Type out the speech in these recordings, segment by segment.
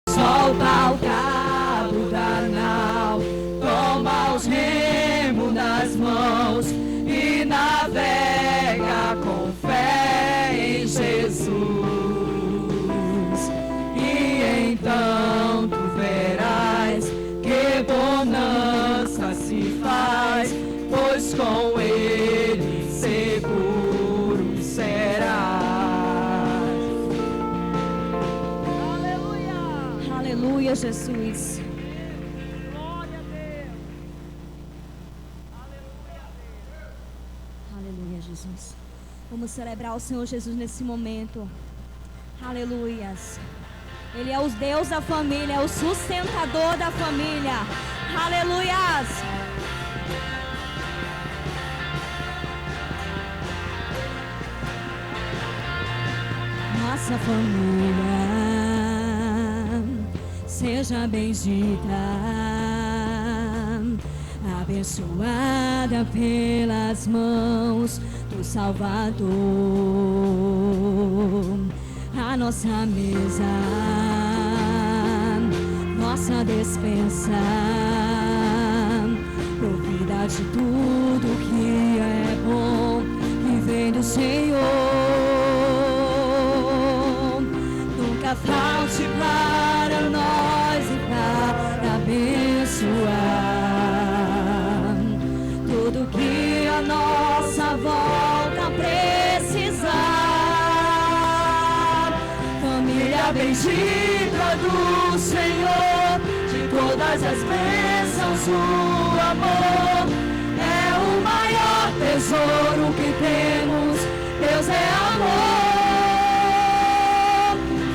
Solta o cabo da nau, toma os remos nas mãos e navega com fé em Jesus. E então tu verás que bonança se faz, pois com ele seguro serás. Aleluia, Jesus. Glória a Deus. Aleluia a Deus. Aleluia, Jesus. Vamos celebrar o Senhor Jesus nesse momento. Aleluias. Ele é o Deus da família, é o sustentador da família. Aleluias. Nossa família seja bendita, abençoada pelas mãos do Salvador. A nossa mesa, nossa despensa, provida de tudo que é bom e vem do Senhor. Nunca falte para nós e para abençoar tudo que a nossa volta precisar. Família bendita do Senhor, de todas as bênçãos o amor é o maior tesouro que temos. Deus é amor.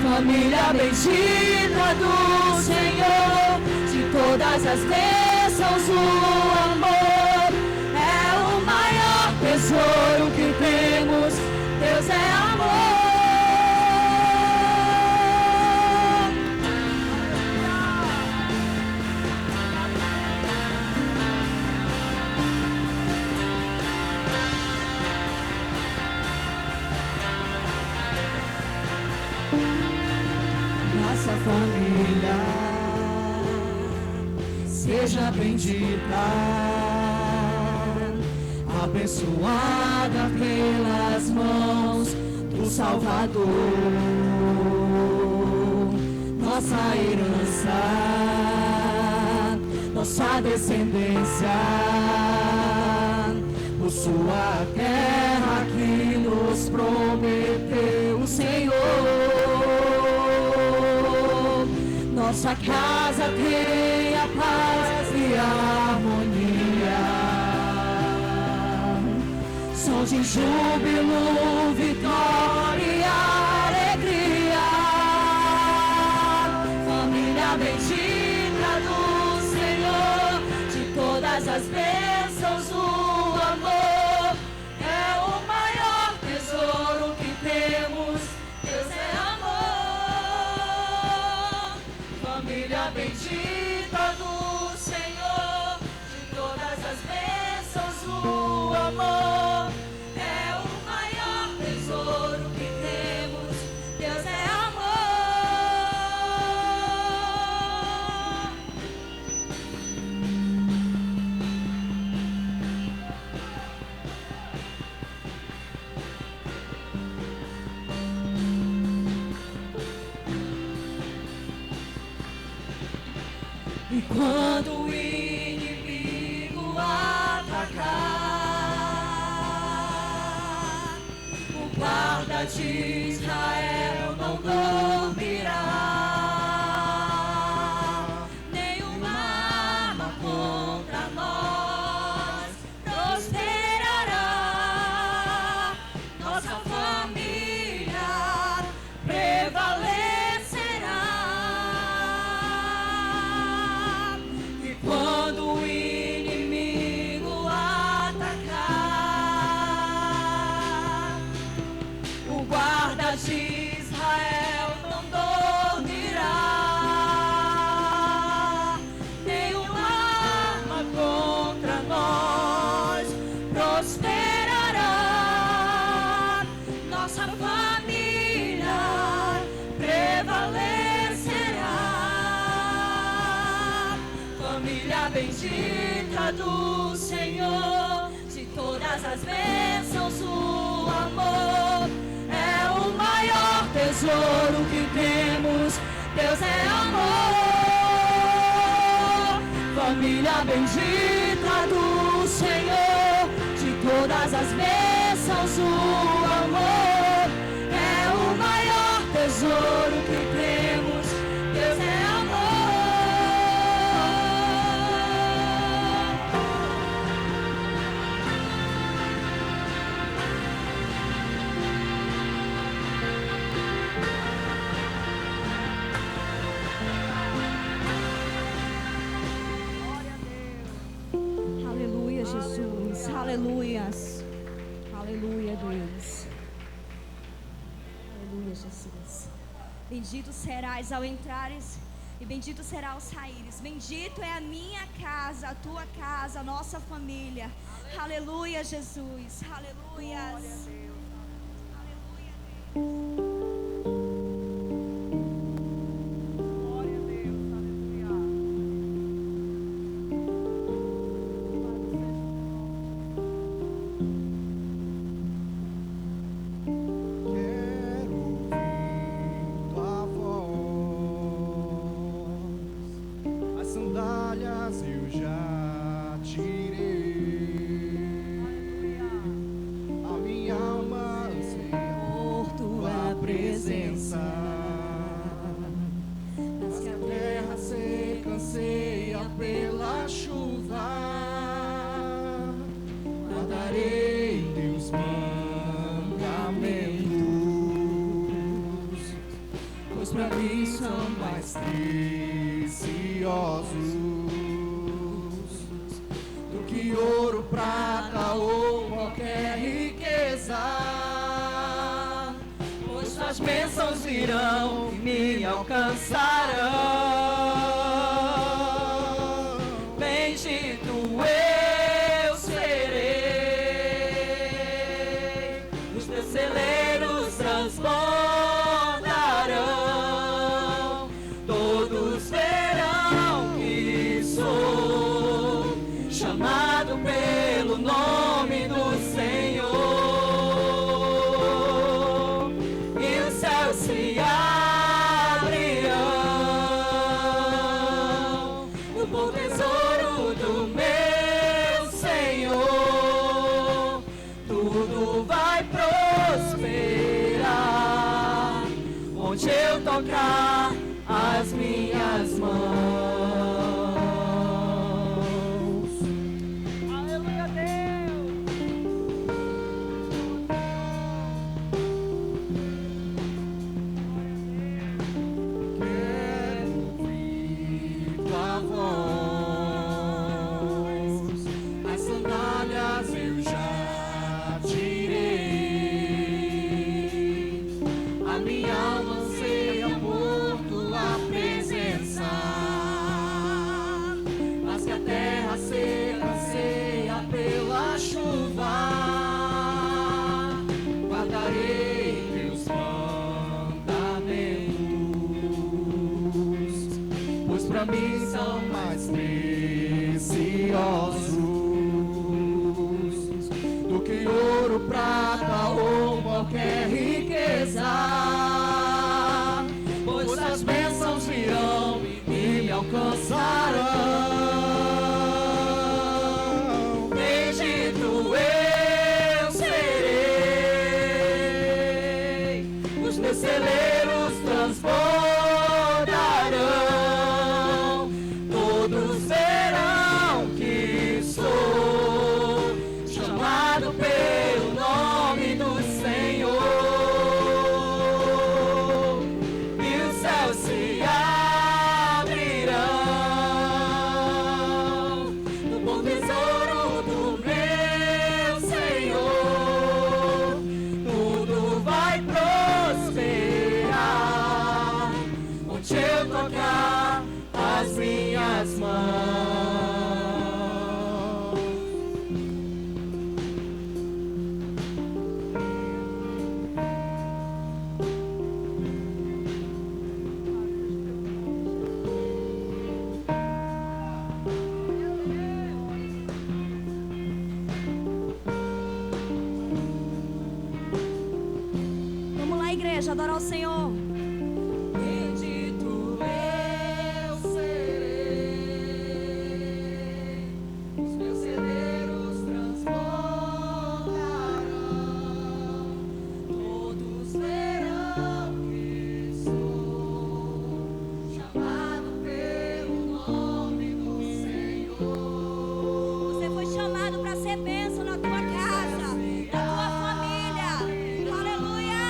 Família bendita do Senhor, de todas as bênçãos o amor é o maior tesouro que temos. Deus é amor. Nossa família seja bendita, abençoada pelas mãos do Salvador. Nossa herança, nossa descendência, por sua terra que nos prometeu o Senhor. Nossa casa tenha paz e harmonia, som de júbilo, vitória e alegria. Família bendita do Senhor, de todas as bênçãos o amor é o maior tesouro que temos. Deus é amor. Família bendita do Senhor, de todas as bênçãos o amor é o maior E quando o inimigo atacar, o guarda de Israel não dormirá. Nenhuma arma contra nós prosperará. Nossa família prevalecerá. E quando o inimigo atacar, o guarda de Israel não dormirá. Nenhuma arma contra nós prosperará. Nossa família prevalecerá. Família bendita do Senhor, de todas as bênçãos o amor é o maior tesouro que temos. Deus é amor. Família bendita do Senhor, de todas as bênçãos o amor é o maior tesouro que temos. Deus é amor. Aleluia, Jesus. Aleluias. Aleluia, Deus. Aleluia, Jesus. Bendito serás ao entrares e bendito será ao saíres. Bendito é a minha casa, a tua casa, a nossa família. Aleluia, Jesus. Aleluias. Aleluia, Deus. Glória a Deus, aleluia. Quero ouvir tua voz, as sandálias eu já tirei, a minha alma anseia Por tua presença, mas que a terra seca anseia pela chuva, guardarei teus mandamentos, pois pra mim são mais preciosos do que ouro, prata ou qualquer riqueza. Pois suas bênçãos virão e me alcançarão. Bendito eu serei, os teus celeiros transbordarão. Todos verão que sou chamado pelo nome do Senhor, e os céus se abrirão no bom tesouro do meu Senhor. Tudo vai prosperar onde eu tocar as minhas mãos. Aleluia, Deus. Quero ouvir tua voz, as sandálias eu já tirei, a minha alma anseia por tua presença, mas que a terra seca anseia pela chuva, guardarei teus mandamentos, pois pra mim são mais preciosos do que ouro, prata ou qualquer riqueza. Pois as bênçãos virão e me alcançarão. meus celeiros transbordarão. Todos verão que sou chamado pelo nome do Senhor. E os céus se abrirão no bom tesouro do meu Senhor. Tudo vai prosperar onde eu tocar as minhas mãos. Vamos lá, igreja, adorar o Senhor. Bendito eu serei, os meus celeiros transbordarão. Todos verão que sou chamado pelo nome do Senhor. Você foi chamado para ser bênção na tua casa, na tua família. Aleluia!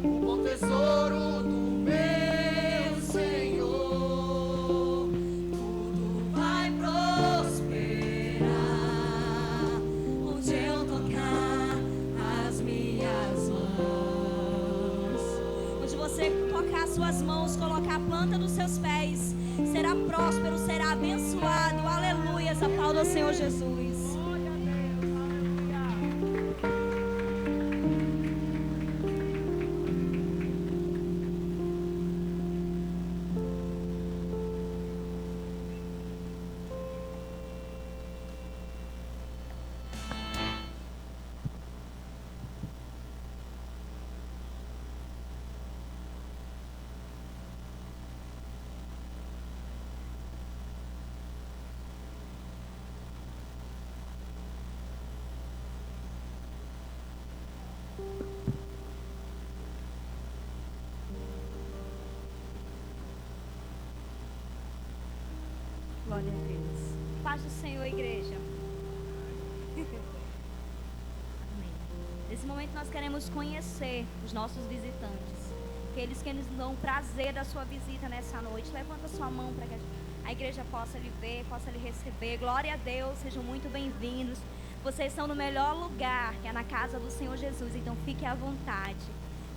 O bom tesouro do meu Senhor, tudo vai prosperar onde eu tocar as minhas mãos. Onde você tocar as suas mãos, colocar a planta dos seus pés, será próspero, será abençoado. Aleluia! Aplauda o Senhor Jesus. Glória a Deus. Aleluia. Glória a Deus. Paz do Senhor, igreja. Amém. Nesse momento nós queremos conhecer os nossos visitantes, aqueles que nos dão o prazer da sua visita nessa noite. Levanta sua mão para que a igreja possa lhe ver, possa lhe receber. Glória a Deus, sejam muito bem-vindos. Vocês estão no melhor lugar, que é na casa do Senhor Jesus, então fique à vontade.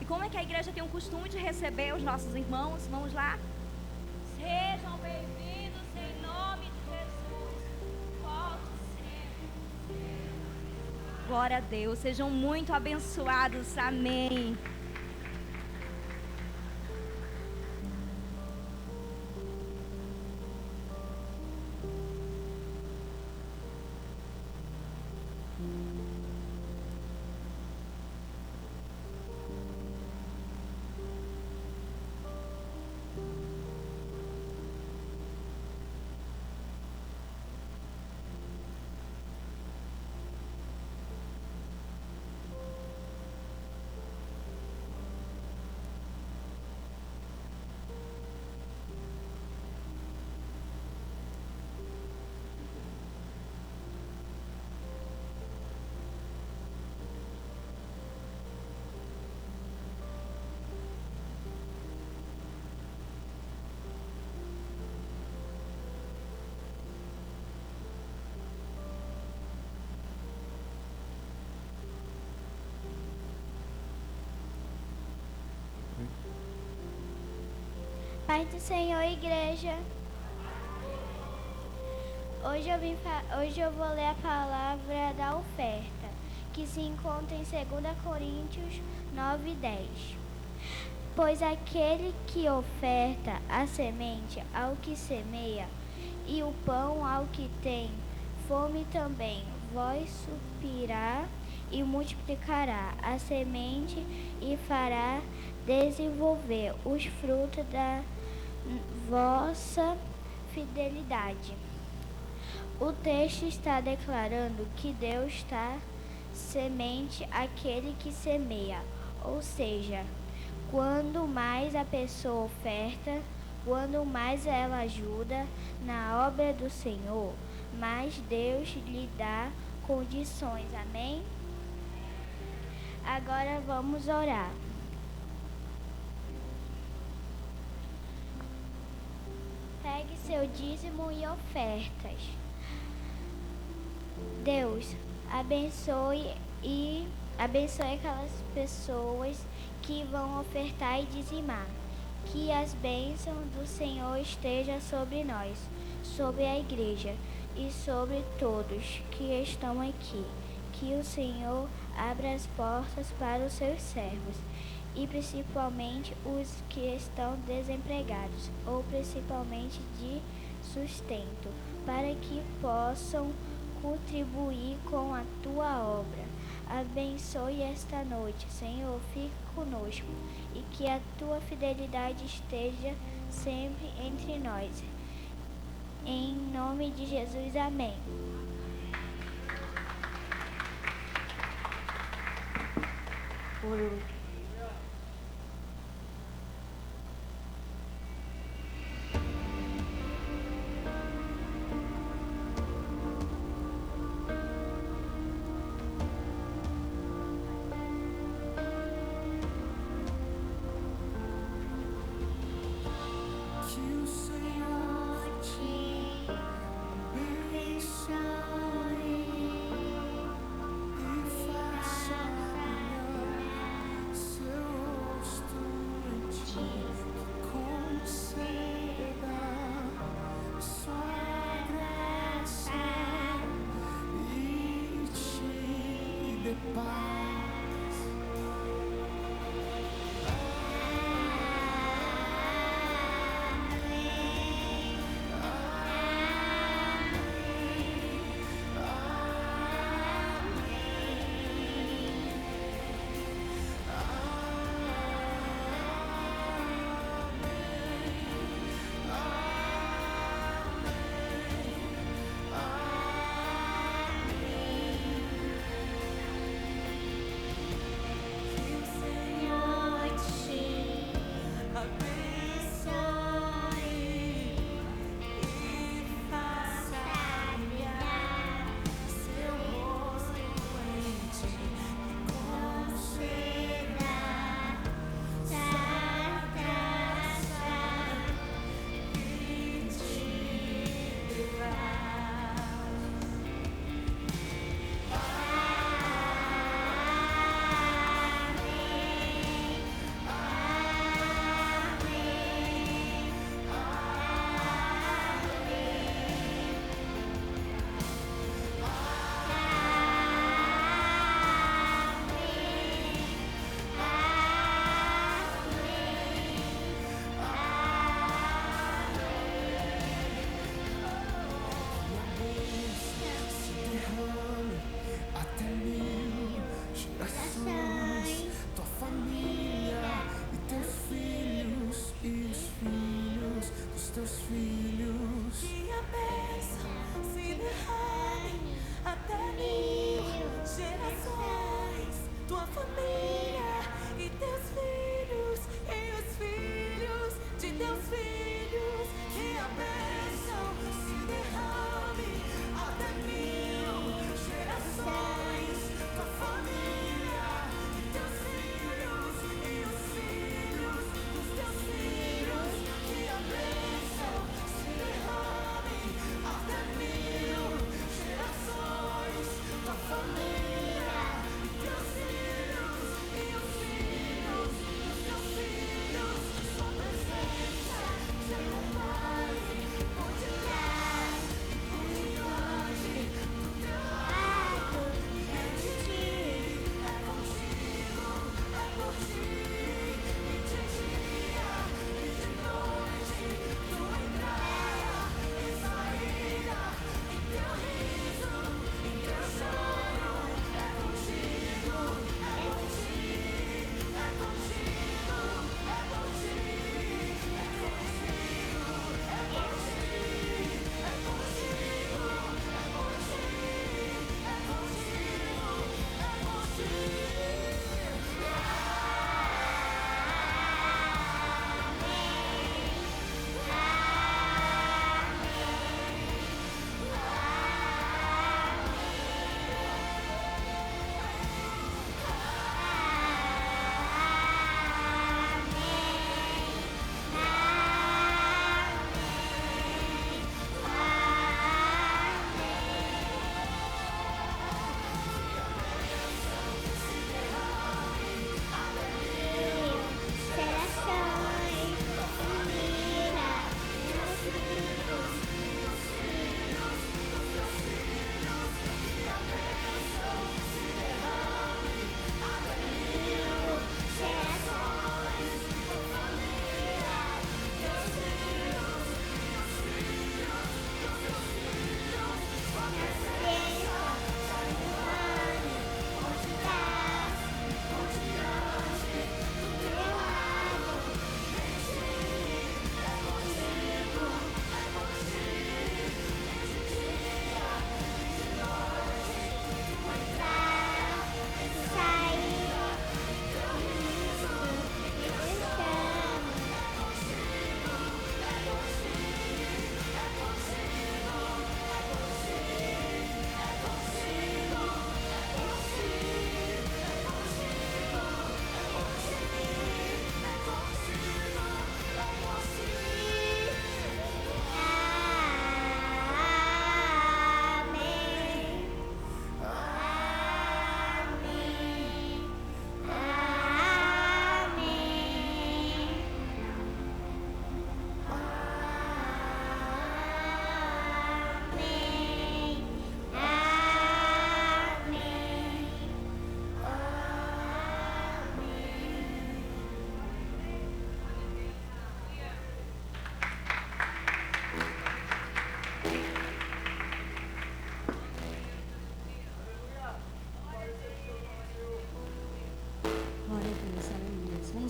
E como é que a igreja tem o costume de receber os nossos irmãos? Vamos lá? Sejam bem-vindos em nome de Jesus. Volte sempre. Glória a Deus, sejam muito abençoados. Amém. Paz do Senhor, igreja. Hoje eu vou ler a palavra da oferta, que se encontra em 2 Coríntios 9:10. Pois aquele que oferta a semente ao que semeia e o pão ao que tem fome também, vós suprirá e multiplicará a semente e fará desenvolver os frutos da vossa fidelidade. O texto está declarando que Deus está semente aquele que semeia, Ou seja, quando mais a pessoa oferta, quando mais ela ajuda na obra do Senhor, mais Deus lhe dá condições. Amém? Agora vamos orar. Pegue seu dízimo e ofertas. Deus, abençoe aquelas pessoas que vão ofertar e dizimar. Que as bênçãos do Senhor estejam sobre nós, sobre a igreja e sobre todos que estão aqui. Que o Senhor abra as portas para os seus servos e principalmente os que estão desempregados ou principalmente de sustento, para que possam contribuir com a tua obra. Abençoe esta noite, Senhor, fique conosco e que a tua fidelidade esteja sempre entre nós. Em nome de Jesus, amém. Que o Senhor te abençoe e faça brilhar seu rosto em ti, conceda sua graça e te dê paz.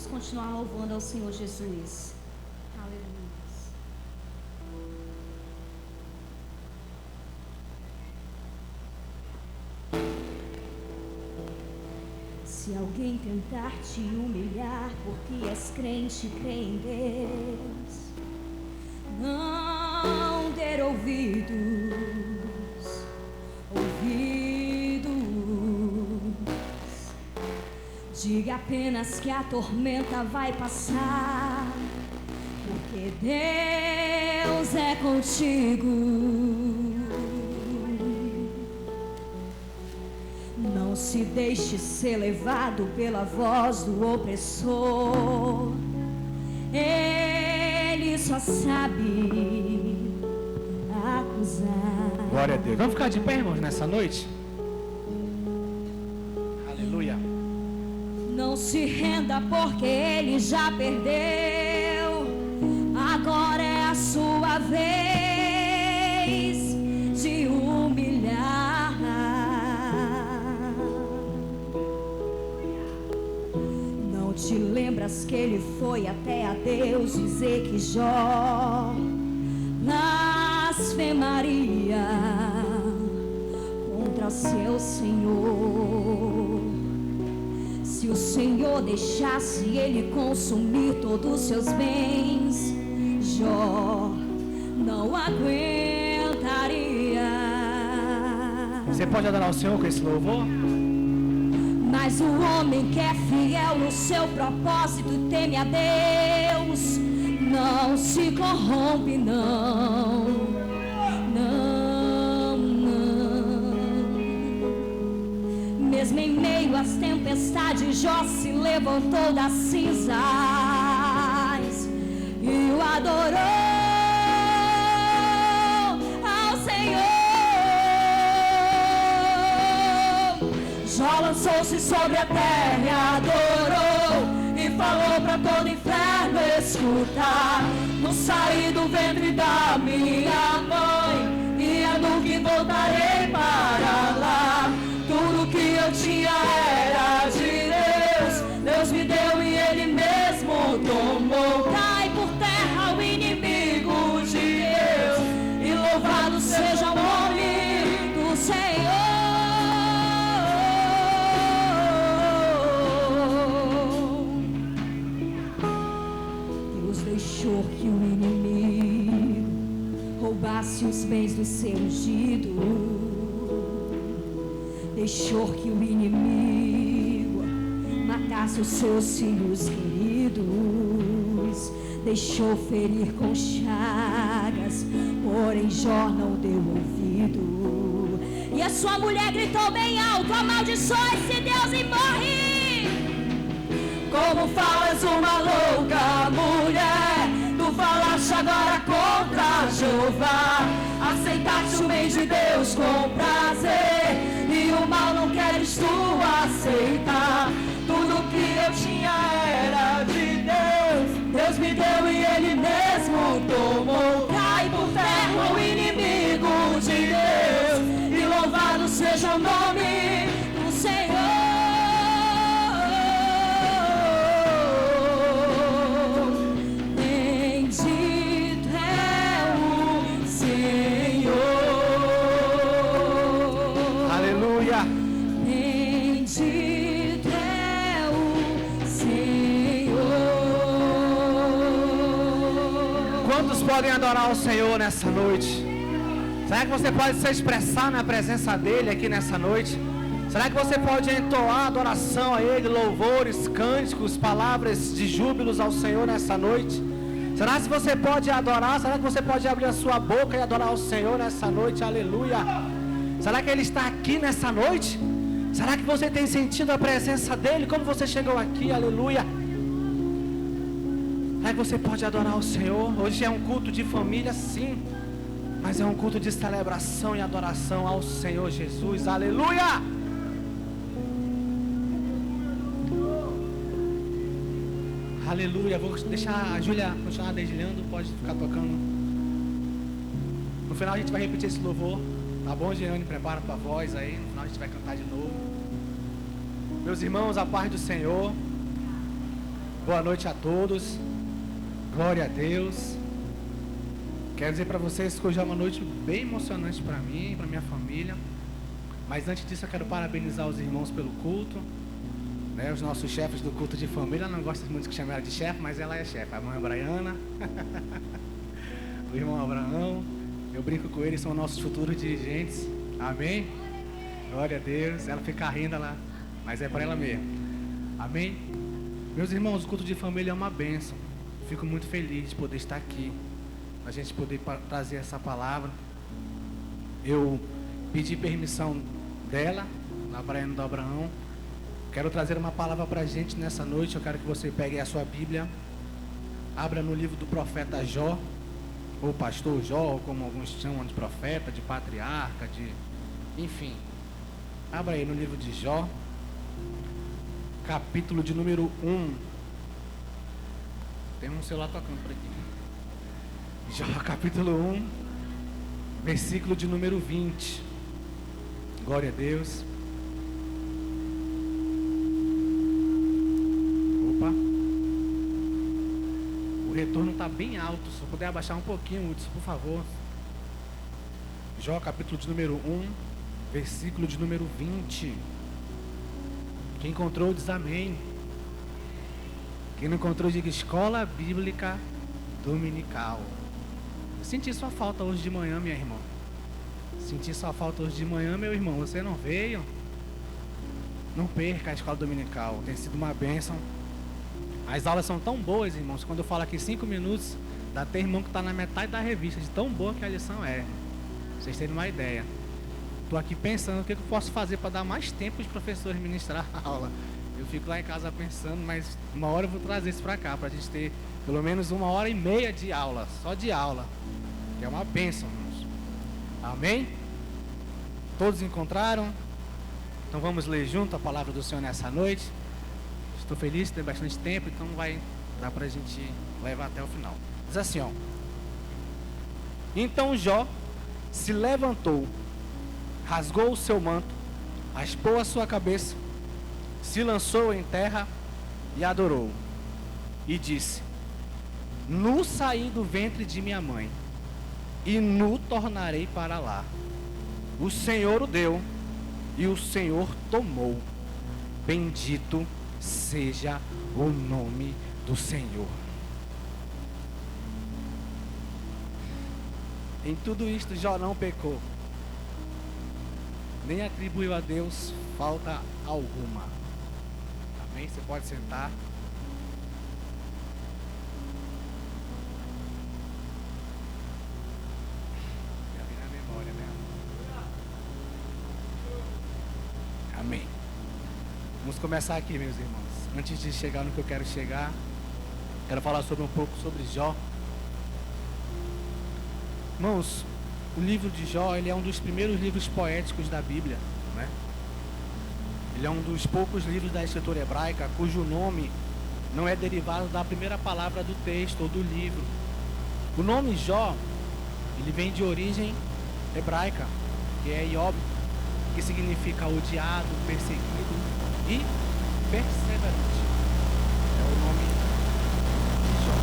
Vamos continuar louvando ao Senhor Jesus. Aleluia. Se alguém tentar te humilhar porque és crente, crê em Deus, não ter ouvidos. Diga apenas que a tormenta vai passar, porque Deus é contigo. Não se deixe ser levado pela voz do opressor. Ele só sabe acusar. Glória a Deus. Vamos ficar de pé, irmãos, nessa noite? Aleluia. Não se renda porque ele já perdeu. Agora é a sua vez de humilhar. Não te lembras que ele foi até a Deus dizer que Jó blasfemaria contra seu Senhor? Se o Senhor deixasse ele consumir todos os seus bens, Jó não aguentaria. Você pode adorar o Senhor com esse louvor? Mas o homem que é fiel no seu propósito e teme a Deus não se corrompe, não. Mesmo em meio às tempestades, Jó se levantou das cinzas e o adorou ao Senhor. Jó lançou-se sobre a terra e adorou, e falou para todo o inferno escutar. Não saí do ventre da minha mãe, e é no que voltarei para lá. Tudo que eu tinha era de Deus, Deus me deu e Ele mesmo tomou. Cai por terra o inimigo de Deus, e louvado seja o nome do Senhor. Deus deixou que o inimigo roubasse os bens do seu ungido. Deixou que o inimigo matasse os seus filhos queridos. Deixou ferir com chagas, porém Jó não deu ouvido. E a sua mulher gritou bem alto: amaldiçoa esse Deus e morre. Como falas uma louca mulher, tu falaste agora contra Jeová. Aceitaste o bem de Deus com prazer, e o mal não queres tu aceitar. Tudo que eu tinha era de Deus, Deus me deu e Ele mesmo tomou. Cai por terra o inimigo de Deus, e louvado seja o nome do Senhor. Bendito é o Senhor. Aleluia. Bendito é o Senhor. Quantos podem adorar o Senhor nessa noite? Será que você pode se expressar na presença dEle aqui nessa noite? Será que você pode entoar adoração a Ele, louvores, cânticos, palavras de júbilos ao Senhor nessa noite? Será que você pode adorar? Será que você pode abrir a sua boca e adorar o Senhor nessa noite? Aleluia! Será que Ele está aqui nessa noite? Será que você tem sentido a presença dEle? Como você chegou aqui? Aleluia! Será que você pode adorar o Senhor? Hoje é um culto de família, sim, mas é um culto de celebração e adoração ao Senhor Jesus. Aleluia! Aleluia. Vou deixar a Júlia continuar dedilhando. Pode ficar tocando. No final a gente vai repetir esse louvor. Tá bom, Jeane? Prepara tua voz aí. No final a gente vai cantar de novo. Meus irmãos, a paz do Senhor. Boa noite a todos. Glória a Deus. Quero dizer para vocês que hoje é uma noite bem emocionante para mim, para minha família. Mas antes disso eu quero parabenizar os irmãos pelo culto, né? Os nossos chefes do culto de família. Ela não gosta muito que chame ela de chefe, mas ela é chefe. A mãe Braiana, o irmão Abraão. Eu brinco com eles, são nossos futuros dirigentes. Amém? Glória a Deus. Ela fica rindo lá, mas é para ela mesmo. Amém? Meus irmãos, o culto de família é uma bênção. Fico muito feliz de poder estar aqui, a gente poder trazer essa palavra. Eu pedi permissão dela, na Braiana do Abraão. Quero trazer uma palavra para a gente nessa noite. Eu quero que você pegue a sua Bíblia, abra no livro do profeta Jó, ou pastor Jó, ou como alguns chamam de profeta, de patriarca, enfim. Abra aí no livro de Jó, capítulo de número 1. Tem um celular tocando por aqui. Jó, capítulo 1, versículo de número 20. Glória a Deus. Opa. O retorno está bem alto. Se eu puder abaixar um pouquinho, Hudson, por favor. Jó, capítulo de número 1, versículo de número 20. Quem encontrou, diz amém. Quem não encontrou, diga Escola Bíblica Dominical. Eu senti sua falta hoje de manhã, minha irmã. Senti sua falta hoje de manhã, meu irmão. Você não veio? Não perca a Escola Dominical. Tem sido uma bênção. As aulas são tão boas, irmãos. Quando eu falo aqui 5 minutos, dá até irmão que está na metade da revista, de tão boa que a lição é. Vocês terem uma ideia. Estou aqui pensando o que eu posso fazer para dar mais tempo os professores ministrar a aula. Eu fico lá em casa pensando, mas uma hora eu vou trazer isso para cá, para a gente ter pelo menos 1h30 de aula, só de aula, que é uma bênção, irmãos. Amém? Todos encontraram? Então vamos ler junto a palavra do Senhor nessa noite. Estou feliz, tem bastante tempo, então vai dar para a gente levar até o final. Diz assim, ó. Então Jó se levantou, rasgou o seu manto, raspou a sua cabeça, se lançou em terra e adorou. E disse: Nu saí do ventre de minha mãe, e nu tornarei para lá. O Senhor o deu, e o Senhor tomou. Bendito seja o nome do Senhor. Em tudo isto Jó não pecou, nem atribuiu a Deus falta alguma. Amém? Você pode sentar. Na memória, né? Amém. Vamos começar aqui, meus irmãos. Antes de chegar no que eu quero chegar, quero falar um pouco sobre Jó. Irmãos, o livro de Jó, ele é um dos primeiros livros poéticos da Bíblia, né? Ele é um dos poucos livros da escritura hebraica cujo nome não é derivado da primeira palavra do texto ou do livro. O nome Jó, ele vem de origem hebraica, que é Iob, que significa odiado, perseguido e perseverante. É o nome de Jó.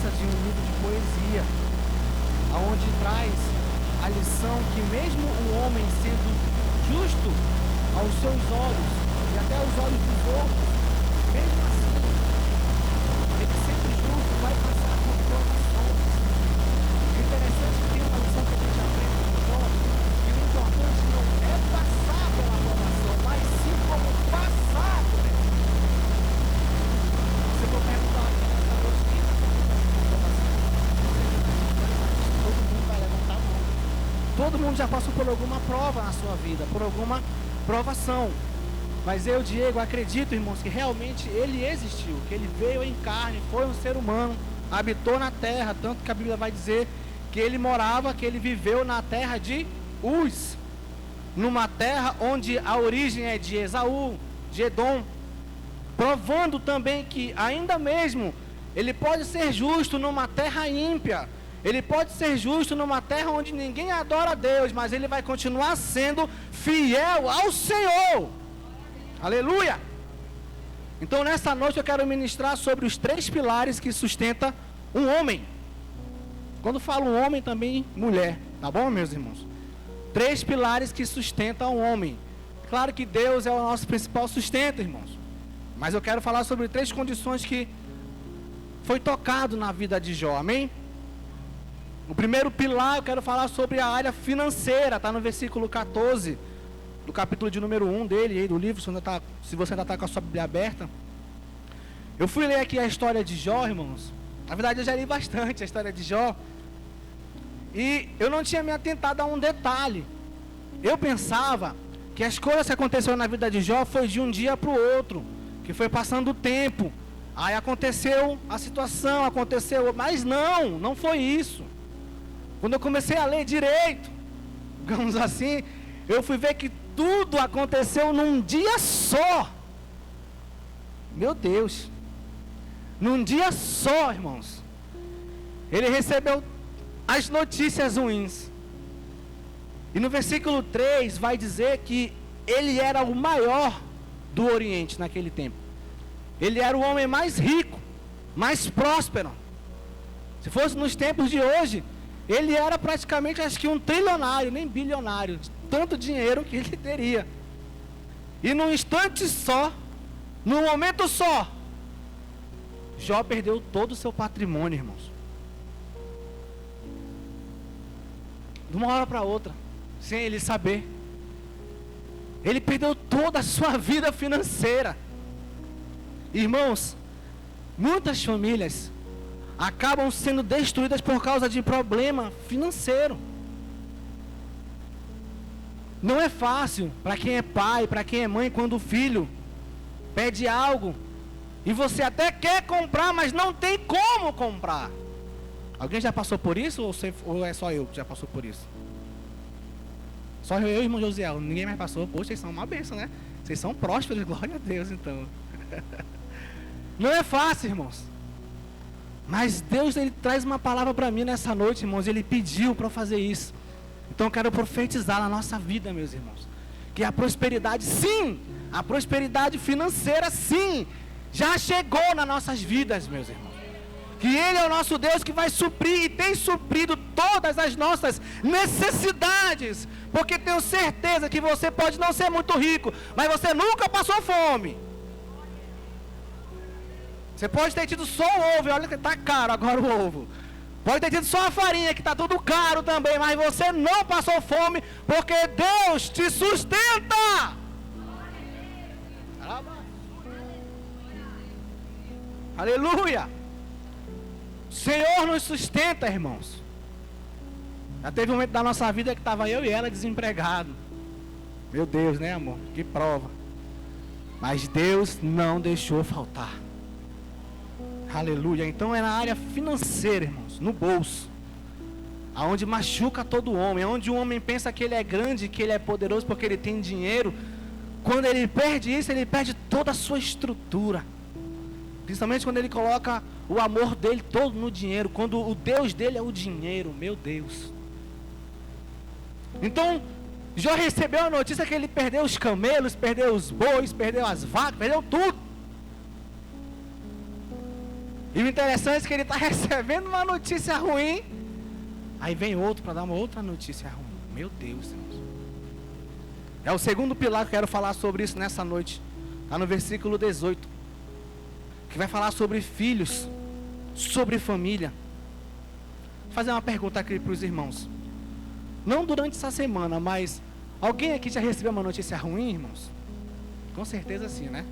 De um livro de poesia, aonde traz a lição que mesmo o homem sendo justo aos seus olhos e até aos olhos dos outros, mesmo assim, ele sendo justo vai passar por provações. O interessante é que tem uma lição que a gente aprende com Jó, que o importante não é passar pela provação, mas sim como passar por ela. Você pode perguntar aqui nessa noite, todo mundo já passou por alguma prova na sua vida, por alguma provação. Mas eu, Diego, acredito, irmãos, que realmente ele existiu, que ele veio em carne, foi um ser humano, habitou na terra, tanto que a Bíblia vai dizer que ele morava, que ele viveu na terra de Uz, numa terra onde a origem é de Esaú, de Edom, provando também que ainda mesmo Ele pode ser justo numa terra ímpia. Ele pode ser justo numa terra onde ninguém adora a Deus, mas ele vai continuar sendo fiel ao Senhor. Aleluia! Então nessa noite eu quero ministrar sobre os 3 pilares que sustentam um homem. Quando falo um homem, também mulher, tá bom, meus irmãos? 3 pilares que sustentam um homem. Claro que Deus é o nosso principal sustento, irmãos. Mas eu quero falar sobre 3 condições que foi tocado na vida de Jó, amém? O primeiro pilar, eu quero falar sobre a área financeira, está no versículo 14, do capítulo de número 1 dele, aí do livro, se você ainda está com a sua Bíblia aberta. Eu fui ler aqui a história de Jó, irmãos. Na verdade, eu já li bastante a história de Jó. E eu não tinha me atentado a um detalhe. Eu pensava que as coisas que aconteceram na vida de Jó foi de um dia para o outro, que foi passando o tempo. Aí aconteceu a situação, mas não foi isso. Quando eu comecei a ler direito, digamos assim, eu fui ver que tudo aconteceu num dia só. Meu Deus. Num dia só, irmãos. Ele recebeu as notícias ruins. E no versículo 3 vai dizer que ele era o maior do Oriente naquele tempo. Ele era o homem mais rico, mais próspero. Se fosse nos tempos de hoje, ele era praticamente, acho que um trilionário, nem bilionário, de tanto dinheiro que ele teria. E num instante só, num momento só, Jó perdeu todo o seu patrimônio, irmãos. De uma hora para outra, sem ele saber. Ele perdeu toda a sua vida financeira. Irmãos, muitas famílias acabam sendo destruídas por causa de problema financeiro. Não é fácil para quem é pai, para quem é mãe, quando o filho pede algo e você até quer comprar, mas não tem como comprar. Alguém já passou por isso ou é só eu que já passou por isso? Só eu e o irmão Josiel, ninguém mais passou. Poxa, vocês são uma bênção, né? Vocês são prósperos, glória a Deus, então. Não é fácil, irmãos. Mas Deus, ele traz uma palavra para mim nessa noite, irmãos. Ele pediu para eu fazer isso. Então eu quero profetizar na nossa vida, meus irmãos, que a prosperidade, sim, a prosperidade financeira, sim, já chegou nas nossas vidas, meus irmãos. Que Ele é o nosso Deus que vai suprir e tem suprido todas as nossas necessidades. Porque tenho certeza que você pode não ser muito rico, mas você nunca passou fome. Você pode ter tido só o ovo, e olha que está caro agora o ovo. Pode ter tido só a farinha, que está tudo caro também, mas você não passou fome, porque Deus te sustenta. Aleluia. O Senhor nos sustenta, irmãos. Já teve um momento da nossa vida que estava eu e ela desempregado. Meu Deus, né, amor? Que prova. Mas Deus não deixou faltar. Aleluia. Então é na área financeira, irmãos, no bolso, aonde machuca todo homem, aonde o homem pensa que ele é grande, que ele é poderoso porque ele tem dinheiro. Quando ele perde isso, ele perde toda a sua estrutura. Principalmente quando ele coloca o amor dele todo no dinheiro, quando o Deus dele é o dinheiro, meu Deus. Então, Jó recebeu a notícia que ele perdeu os camelos, perdeu os bois, perdeu as vacas, perdeu tudo. E o interessante é que ele está recebendo uma notícia ruim, aí vem outro para dar uma outra notícia ruim. Meu Deus, irmãos. É o segundo pilar que eu quero falar sobre isso nessa noite. Está no versículo 18. Que vai falar sobre filhos, sobre família. Vou fazer uma pergunta aqui para os irmãos. Não durante essa semana, mas alguém aqui já recebeu uma notícia ruim, irmãos? Com certeza sim, né?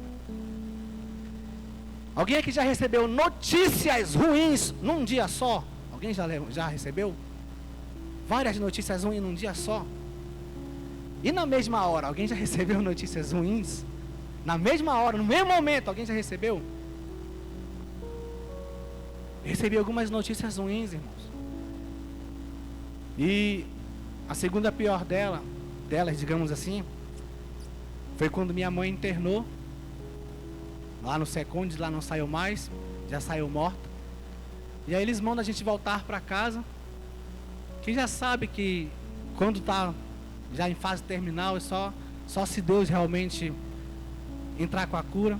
Alguém aqui já recebeu notícias ruins num dia só? Alguém já recebeu? Várias notícias ruins num dia só? E na mesma hora, alguém já recebeu notícias ruins? Na mesma hora, no mesmo momento, alguém já recebeu? Recebi algumas notícias ruins, irmãos. E a segunda pior delas, digamos assim, foi quando minha mãe internou. Lá no Secondes, lá não saiu mais, já saiu morta. E aí eles mandam a gente voltar para casa. Quem já sabe que quando está já em fase terminal é só se Deus realmente entrar com a cura.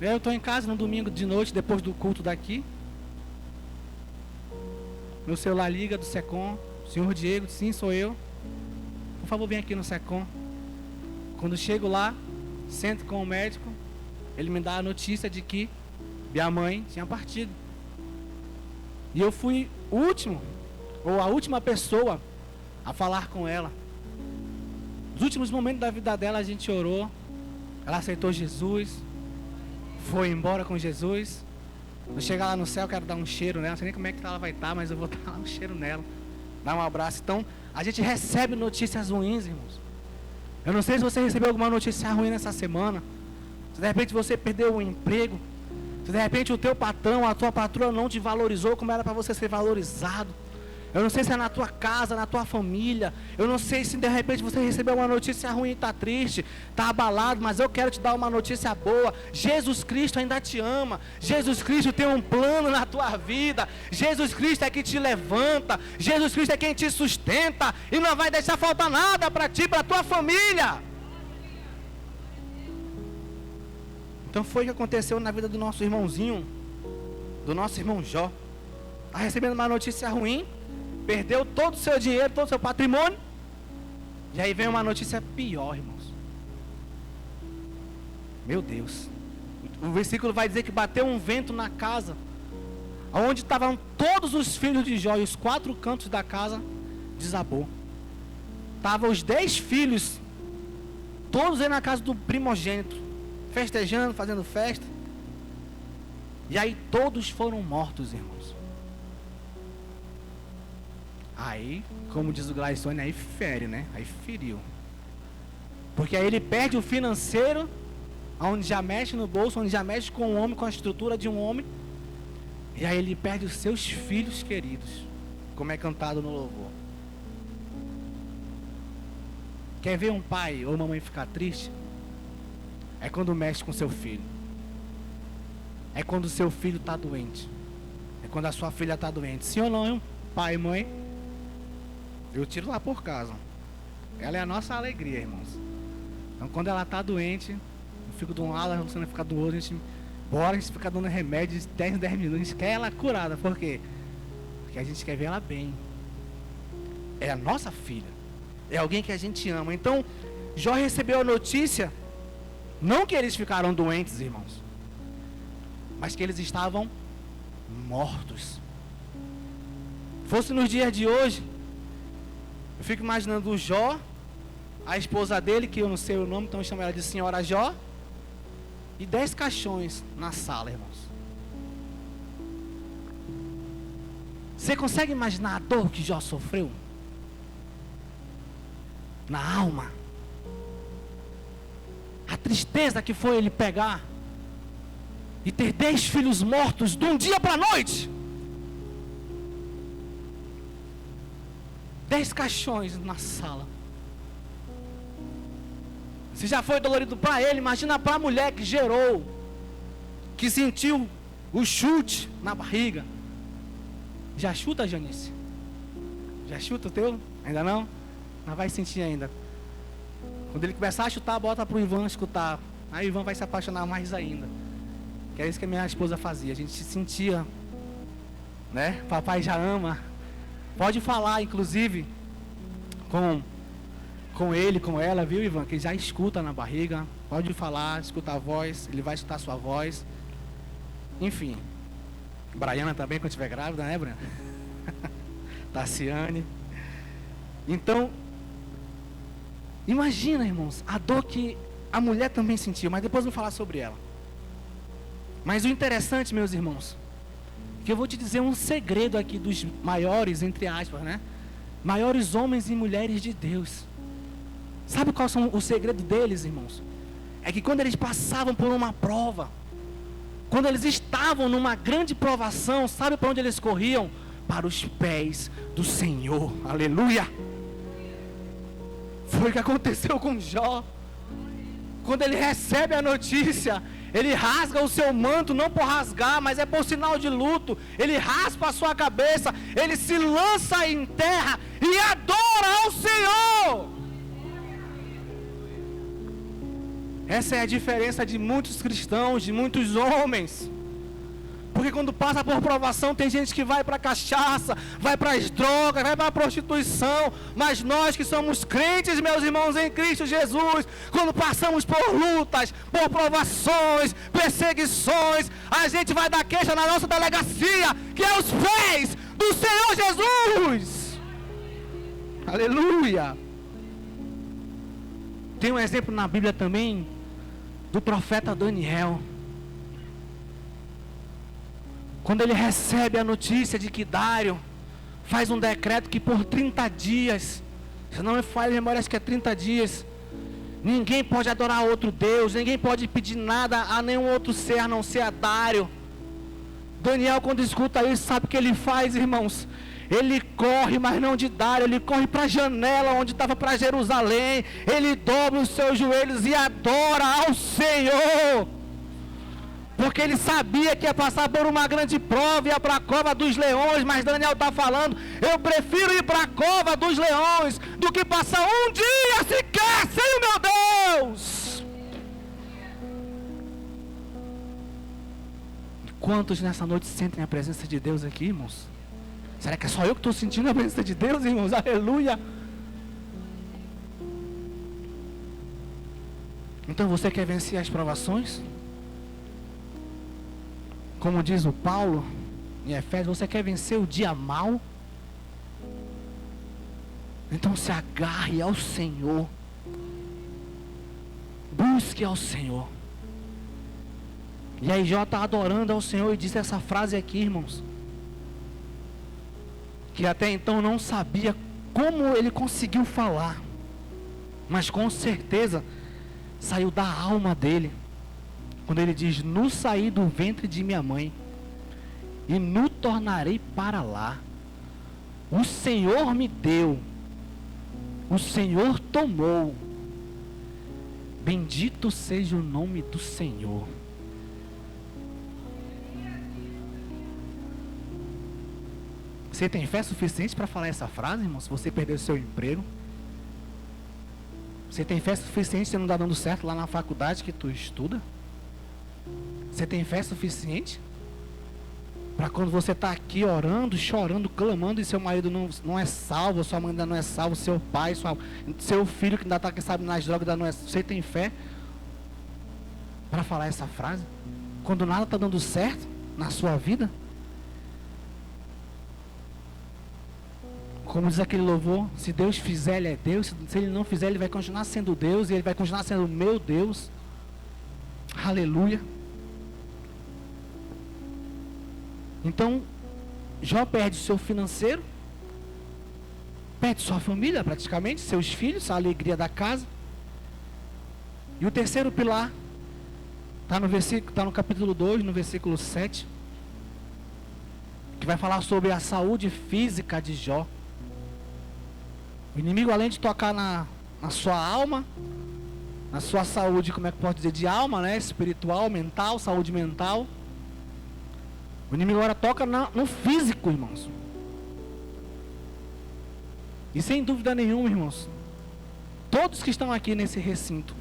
E aí eu estou em casa no domingo de noite, depois do culto daqui. Meu celular liga do Secom. Senhor Diego, sim, sou eu. Por favor, vem aqui no Secom. Quando chego lá, sento com o médico, ele me dá a notícia de que minha mãe tinha partido. E eu fui o último, ou a última pessoa a falar com ela. Nos últimos momentos da vida dela a gente orou. Ela aceitou Jesus, foi embora com Jesus. Quando chegar lá no céu, eu quero dar um cheiro nela. Não sei nem como é que ela vai estar, mas eu vou dar um cheiro nela, dar um abraço. Então, a gente recebe notícias ruins, irmãos. Eu não sei se você recebeu alguma notícia ruim nessa semana. Se de repente você perdeu o emprego, se de repente o teu patrão, a tua patroa não te valorizou como era para você ser valorizado. Eu não sei se é na tua casa, na tua família. Eu não sei se de repente você recebeu uma notícia ruim e está triste, está abalado, mas eu quero te dar uma notícia boa. Jesus Cristo ainda te ama. Jesus Cristo tem um plano na tua vida. Jesus Cristo é quem te levanta. Jesus Cristo é quem te sustenta. E não vai deixar faltar nada para ti, para tua família. Então foi o que aconteceu na vida do nosso irmãozinho, do nosso irmão Jó. Está recebendo uma notícia ruim, perdeu todo o seu dinheiro, todo o seu patrimônio. E aí vem uma notícia pior, irmãos. Meu Deus. O versículo vai dizer que bateu um vento na casa, onde estavam todos os filhos de Jó, e os 4 cantos da casa desabou. Estavam os 10 filhos, todos aí na casa do primogênito, festejando, fazendo festa. E aí todos foram mortos, irmãos. Aí, como diz o Gleison, aí fere, né? Aí feriu. Porque aí ele perde o financeiro, onde já mexe no bolso, onde já mexe com o homem, com a estrutura de um homem. E aí ele perde os seus filhos queridos, como é cantado no louvor. Quer ver um pai ou uma mãe ficar triste? É quando mexe com seu filho. É quando o seu filho está doente. É quando a sua filha está doente. Sim ou não, hein? Pai e mãe? Eu tiro lá por casa. Ela é a nossa alegria, irmãos. Então quando ela está doente, eu fico de um lado, a Luciana fica do outro, a gente fica dando remédio de 10 minutos, a gente quer ela curada. Por quê? Porque a gente quer ver ela bem. É a nossa filha. É alguém que a gente ama. Então, Jó recebeu a notícia, não que eles ficaram doentes, irmãos, mas que eles estavam mortos. Fosse nos dias de hoje, eu fico imaginando o Jó, a esposa dele, que eu não sei o nome, então eu chamo ela de Senhora Jó, e 10 caixões na sala, irmãos. Você consegue imaginar a dor que Jó sofreu? Na alma. A tristeza que foi ele pegar e ter 10 filhos mortos de um dia para a noite. 10 caixões na sala. Se já foi dolorido para ele, imagina para a mulher que gerou, que sentiu o chute na barriga. Já chuta, Janice? Já chuta o teu? Ainda não? Não vai sentir ainda. Quando ele começar a chutar, bota para o Ivan escutar. Aí o Ivan vai se apaixonar mais ainda. Que é isso que a minha esposa fazia. A gente se sentia, né? Papai já ama. Pode falar, inclusive, com ele, com ela, viu, Ivan? Que já escuta na barriga. Pode falar, escuta a voz. Ele vai escutar a sua voz. Enfim. Braiana também, quando estiver grávida, né, Brana? Tassiane. Então, imagina, irmãos, a dor que a mulher também sentiu. Mas depois vou falar sobre ela. Mas o interessante, meus irmãos, que eu vou te dizer um segredo aqui dos maiores, entre aspas, né? Maiores homens e mulheres de Deus. Sabe qual é o segredo deles, irmãos? É que quando eles passavam por uma prova, quando eles estavam numa grande provação, sabe para onde eles corriam? Para os pés do Senhor. Aleluia! Foi o que aconteceu com Jó. Quando ele recebe a notícia, Ele rasga o seu manto, não por rasgar, mas é por sinal de luto. Ele raspa a sua cabeça, ele se lança em terra e adora ao Senhor. Essa é a diferença de muitos cristãos, de muitos homens. Porque quando passa por provação, tem gente que vai para a cachaça, vai para as drogas, vai para a prostituição. Mas nós que somos crentes, meus irmãos, em Cristo Jesus, quando passamos por lutas, por provações, perseguições, a gente vai dar queixa na nossa delegacia, que é os pés do Senhor Jesus. Aleluia. Tem um exemplo na Bíblia também, do profeta Daniel. Quando ele recebe a notícia de que Dário faz um decreto que por 30 dias, se não me falha a memória, acho que é 30 dias, ninguém pode adorar outro Deus, ninguém pode pedir nada a nenhum outro ser, a não ser a Dário. Daniel, quando escuta isso, sabe o que ele faz, irmãos? Ele corre, mas não de Dário, ele corre para a janela onde estava para Jerusalém, ele dobra os seus joelhos e adora ao Senhor. Porque ele sabia que ia passar por uma grande prova, ia para a cova dos leões, mas Daniel está falando, eu prefiro ir para a cova dos leões, do que passar um dia sequer sem o meu Deus. Quantos nessa noite sentem a presença de Deus aqui, irmãos? Será que é só eu que estou sentindo a presença de Deus, irmãos? Aleluia! Então você quer vencer as provações? Como diz o Paulo em Efésios, você quer vencer o dia mau? Então se agarre ao Senhor. Busque ao Senhor. E aí Jó está adorando ao Senhor e diz essa frase aqui, irmãos, que até então não sabia como ele conseguiu falar, mas com certeza saiu da alma dele. Quando ele diz, no saí do ventre de minha mãe, e no tornarei para lá. O Senhor me deu, o Senhor tomou. Bendito seja o nome do Senhor. Você tem fé suficiente para falar essa frase, irmão? Se você perder o seu emprego, você tem fé suficiente se não está dando certo lá na faculdade que tu estuda? Você tem fé suficiente para quando você está aqui orando, chorando, clamando e seu marido não é salvo, sua mãe ainda não é salvo, seu pai, seu filho que ainda está, quem sabe, nas drogas, ainda não é. Você tem fé para falar essa frase? Quando nada está dando certo na sua vida? Como diz aquele louvor, se Deus fizer, Ele é Deus, se Ele não fizer, Ele vai continuar sendo Deus, e Ele vai continuar sendo meu Deus. Aleluia. Então, Jó perde o seu financeiro, perde sua família praticamente, seus filhos, a alegria da casa. E o terceiro pilar, está no capítulo 2, no versículo 7, que vai falar sobre a saúde física de Jó. O inimigo, além de tocar na sua alma, na sua saúde, como é que eu posso dizer, de alma, né? Espiritual, mental, saúde mental. O inimigo agora toca no físico, irmãos. E sem dúvida nenhuma, irmãos, todos que estão aqui nesse recinto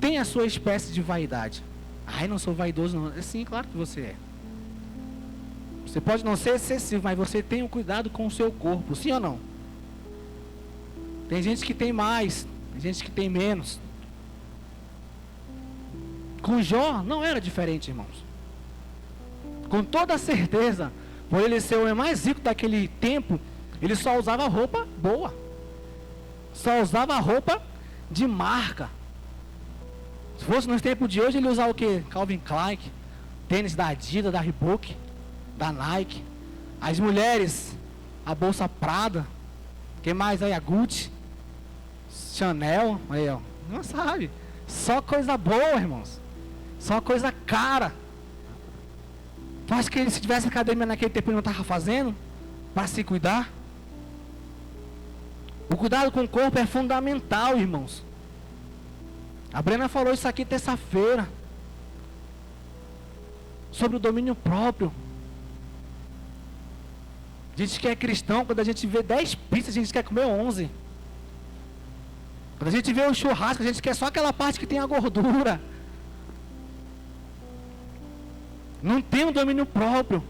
têm a sua espécie de vaidade. Ai, não sou vaidoso não. Sim, claro que você é. Você pode não ser excessivo, mas você tem um cuidado com o seu corpo, sim ou não? Tem gente que tem mais, tem gente que tem menos. Com Jó não era diferente, irmãos. Com toda certeza, por ele ser o homem mais rico daquele tempo, ele só usava roupa boa. Só usava roupa de marca. Se fosse nos tempos de hoje, ele usava o quê? Calvin Klein, tênis da Adidas, da Reebok, da Nike. As mulheres, a bolsa Prada. Quem mais aí? A Gucci, Chanel, aí ó. Não sabe. Só coisa boa, irmãos. Só coisa cara. Tu acha que ele, se tivesse academia naquele tempo, ele não estava fazendo? Para se cuidar? O cuidado com o corpo é fundamental, irmãos. A Brena falou isso aqui terça-feira. Sobre o domínio próprio. A gente que é cristão, quando a gente vê 10 pizzas, a gente quer comer 11. Quando a gente vê o churrasco, a gente quer só aquela parte que tem a gordura. Não tem um domínio próprio.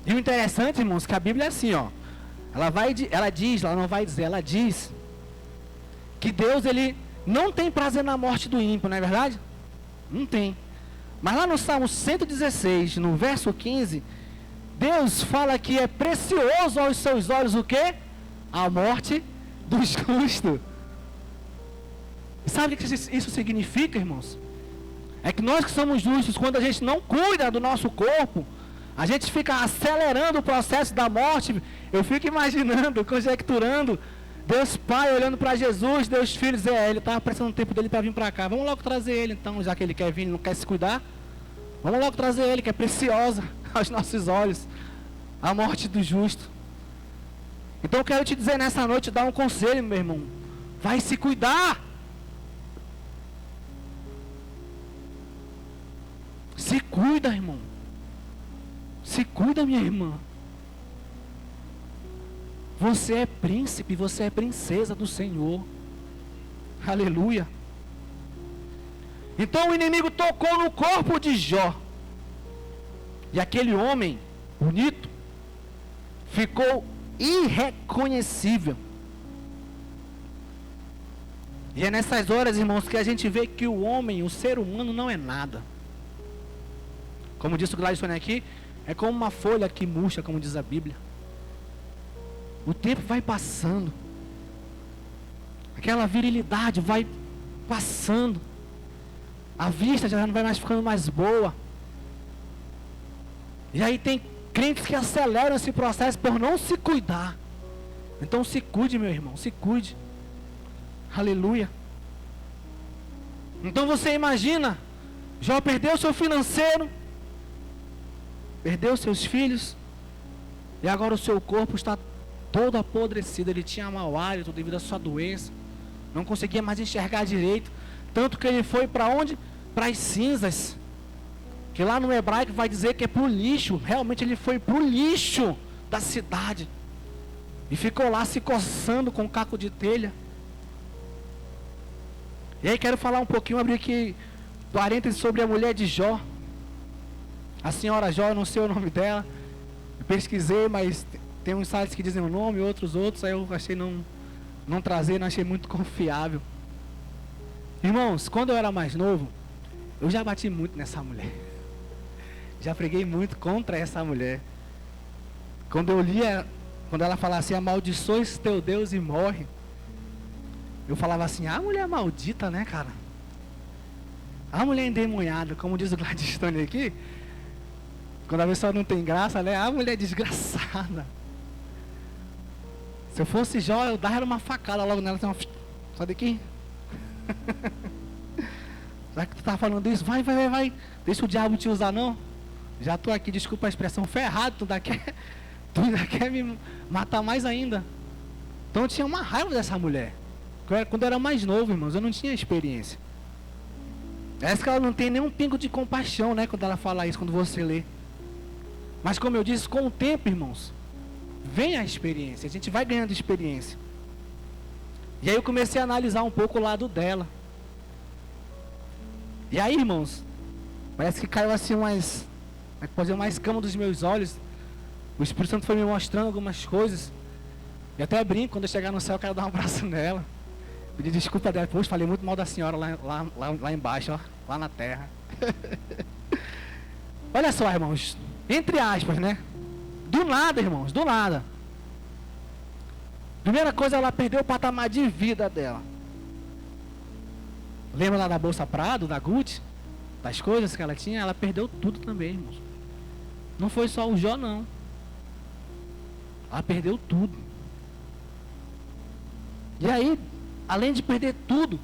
E o interessante, irmãos, que a Bíblia é assim, ó. Ela diz que Deus, ele não tem prazer na morte do ímpio, não é verdade? Não tem. Mas lá no Salmo 116, no verso 15, Deus fala que é precioso aos seus olhos o quê? A morte do justo. E sabe o que isso significa, irmãos? É que nós que somos justos, quando a gente não cuida do nosso corpo, a gente fica acelerando o processo da morte. Eu fico imaginando, conjecturando, Deus Pai olhando para Jesus, Deus Filho, ele estava precisando do tempo dele para vir para cá. Vamos logo trazer ele então, já que ele quer vir, não quer se cuidar. Vamos logo trazer ele, que é preciosa aos nossos olhos, a morte do justo. Então eu quero te dizer nessa noite, dar um conselho, meu irmão. Vai se cuidar. Se cuida, irmão. Se cuida, minha irmã. Você é príncipe, você é princesa do Senhor. Aleluia. Então o inimigo tocou no corpo de Jó. E aquele homem bonito ficou irreconhecível. E é nessas horas, irmãos, que a gente vê que o homem, o ser humano, não é nada. Como disse o Gladson aqui, é como uma folha que murcha, como diz a Bíblia. O tempo vai passando. Aquela virilidade vai passando. A vista já não vai mais ficando mais boa. E aí tem crentes que aceleram esse processo por não se cuidar. Então se cuide, meu irmão, se cuide. Aleluia. Então você imagina, Jó perdeu seu financeiro, perdeu seus filhos, e agora o seu corpo está todo apodrecido. Ele tinha mau hálito devido à sua doença, não conseguia mais enxergar direito, tanto que ele foi para onde? Para as cinzas, que lá no hebraico vai dizer que é para o lixo. Realmente ele foi para o lixo da cidade, e ficou lá se coçando com um caco de telha. E aí quero falar um pouquinho, abrir aqui parênteses sobre a mulher de Jó. A senhora Jó, eu não sei o nome dela, eu pesquisei, mas tem uns sites que dizem o nome, outros, aí eu achei não trazer, não achei muito confiável. Irmãos, quando eu era mais novo, eu já bati muito nessa mulher, já preguei muito contra essa mulher. Quando eu lia, quando ela falava assim, amaldiçoe teu Deus e morre, eu falava assim, mulher maldita, né, cara? A mulher endemoniada, como diz o Gladstone aqui, quando a pessoa não tem graça, né? Mulher desgraçada. Se eu fosse Jó, eu dava uma facada logo nela, assim, sai daqui. Já que tu tá falando isso, vai, deixa o diabo te usar, não. Já tô aqui, desculpa a expressão, ferrado, tu ainda quer me matar mais ainda. Então eu tinha uma raiva dessa mulher. Quando eu era mais novo, irmãos, eu não tinha experiência. Essa que ela não tem nenhum pingo de compaixão, né, quando ela fala isso, quando você lê. Mas como eu disse, com o tempo, irmãos, vem a experiência, a gente vai ganhando experiência. E aí eu comecei a analisar um pouco o lado dela. E aí, irmãos, parece que caiu assim umas escama dos meus olhos. O Espírito Santo foi me mostrando algumas coisas. E até brinco, quando eu chegar no céu, eu quero dar um abraço nela. Pedir desculpa dela, poxa, falei muito mal da senhora lá embaixo, ó, lá na terra. Olha só, irmãos, entre aspas, né? Do nada, irmãos, do nada. Primeira coisa, ela perdeu o patamar de vida dela. Lembra lá da Bolsa Prado, da Gucci? Das coisas que ela tinha? Ela perdeu tudo também, irmãos. Não foi só o Jó, não. Ela perdeu tudo. E aí, além de perder tudo,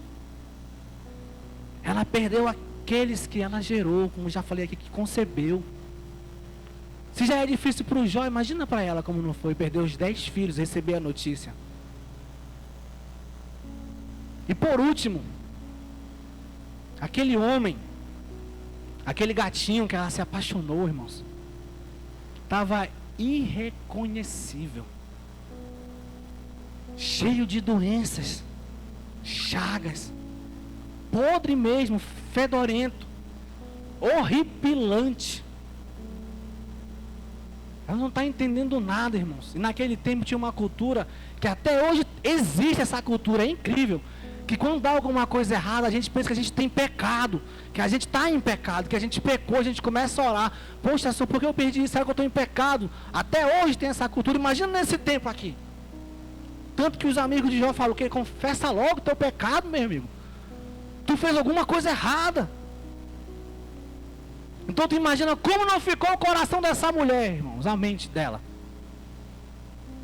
ela perdeu aqueles que ela gerou, como já falei aqui, que concebeu. Se já é difícil para o Jó, imagina para ela como não foi, perder os 10 filhos, receber a notícia. E por último, Aquele homem, aquele gatinho que ela se apaixonou, irmãos, estava irreconhecível, cheio de doenças, chagas, podre mesmo, fedorento, horripilante. Ela não está entendendo nada, irmãos. E naquele tempo tinha uma cultura que até hoje existe essa cultura, é incrível. Que quando dá alguma coisa errada, a gente pensa que a gente tem pecado, que a gente está em pecado, que a gente pecou, a gente começa a orar. Poxa, só porque eu perdi isso, será que eu estou em pecado? Até hoje tem essa cultura, imagina nesse tempo aqui. Tanto que os amigos de Jó falam que confessa logo o teu pecado, meu amigo. Tu fez alguma coisa errada. Então tu imagina como não ficou o coração dessa mulher, irmãos, a mente dela.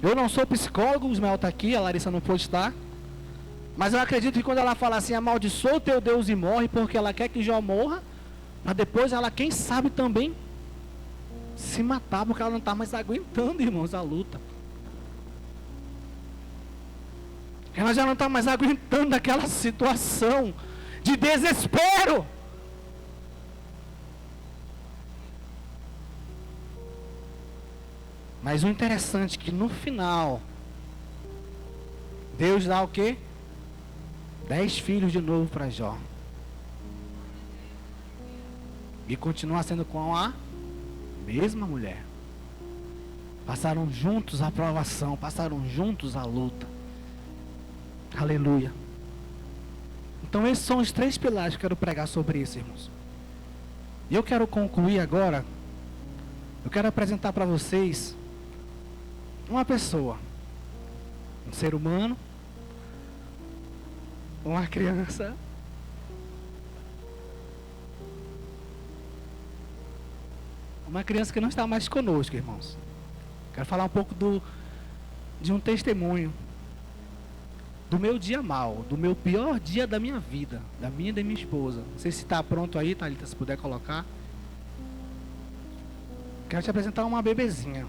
Eu não sou psicólogo, o Ismael está aqui, a Larissa não pôde estar. Mas eu acredito que quando ela fala assim, amaldiçoa o teu Deus e morre, porque ela quer que Jó morra, mas depois ela, quem sabe também, se matar, porque ela não está mais aguentando, irmãos, a luta. Ela já não está mais aguentando aquela situação de desespero. Mas o interessante é que no final, Deus dá o quê? 10 filhos de novo para Jó. E continua sendo com a mesma mulher. Passaram juntos a provação, passaram juntos a luta. Aleluia. Então esses são os 3 pilares que eu quero pregar sobre isso, irmãos. E eu quero concluir agora. Eu quero apresentar para vocês uma pessoa, um ser humano, uma criança, que não está mais conosco, irmãos. Quero falar um pouco de um testemunho do meu dia mal, do meu pior dia da minha vida, da minha e da minha esposa. Não sei se está pronto aí, Thalita, se puder colocar. Quero te apresentar uma bebezinha.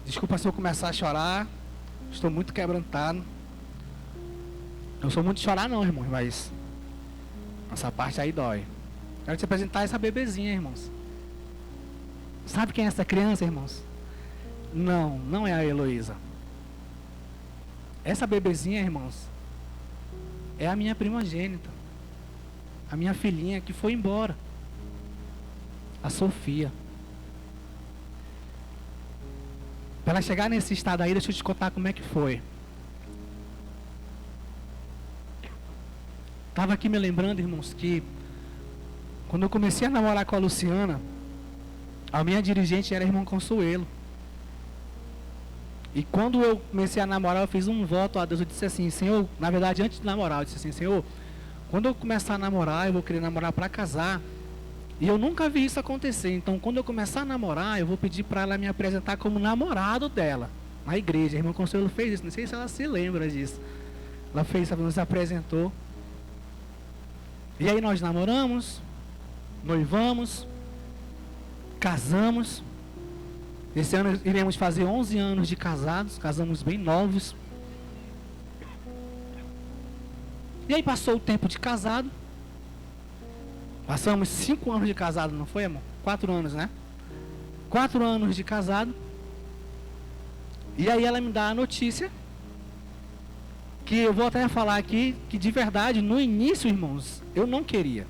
Desculpa se eu começar a chorar. Estou muito quebrantado. Não sou muito de chorar não, irmãos, mas essa parte aí dói. Quero te apresentar essa bebezinha, irmãos. Sabe quem é essa criança, irmãos? Não é a Heloísa. Essa bebezinha, irmãos, é a minha primogênita. A minha filhinha que foi embora. A Sofia. Para ela chegar nesse estado aí, deixa eu te contar como é que foi. Estava aqui me lembrando, irmãos, que quando eu comecei a namorar com a Luciana, a minha dirigente era a irmã Consuelo. E quando eu comecei a namorar, eu fiz um voto a Deus. Eu disse assim, Senhor, na verdade antes de namorar, eu disse assim, Senhor, quando eu começar a namorar, eu vou querer namorar para casar. E eu nunca vi isso acontecer. Então, quando eu começar a namorar, eu vou pedir para ela me apresentar como namorado dela. Na igreja. A irmã Consuelo fez isso. Não sei se ela se lembra disso. Ela fez, nos apresentou. E aí nós namoramos, noivamos, casamos. Esse ano iremos fazer 11 anos de casados. Casamos bem novos. E aí passou o tempo de casado. Passamos 5 anos de casado, não foi, amor? 4 anos, né? 4 anos de casado. E aí ela me dá a notícia, que eu vou até falar aqui, que de verdade, no início, irmãos, eu não queria.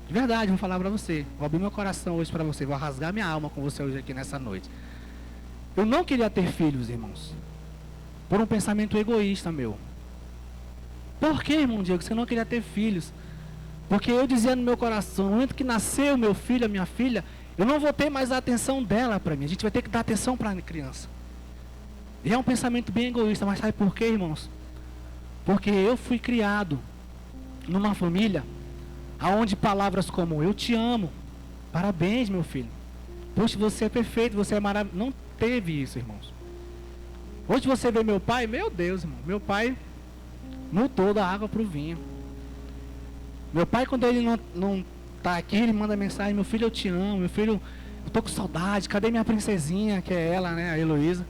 De verdade, vou falar para você. Vou abrir meu coração hoje para você. Vou rasgar minha alma com você hoje aqui nessa noite. Eu não queria ter filhos, irmãos. Por um pensamento egoísta meu. Por que, irmão Diego, você não queria ter filhos? Porque eu dizia no meu coração, no momento que nasceu meu filho, a minha filha, eu não vou ter mais a atenção dela para mim. A gente vai ter que dar atenção para a criança. E é um pensamento bem egoísta, mas sabe por quê, irmãos? Porque eu fui criado numa família onde palavras como eu te amo, parabéns meu filho, poxa, você é perfeito, você é maravilhoso, não teve isso, irmãos. Hoje você vê meu pai, meu Deus, irmão, meu pai mudou da água para o vinho. Meu pai, quando ele não está aqui, ele manda mensagem, meu filho, eu te amo, meu filho, eu tô com saudade, cadê minha princesinha, que é ela, né, a Heloísa.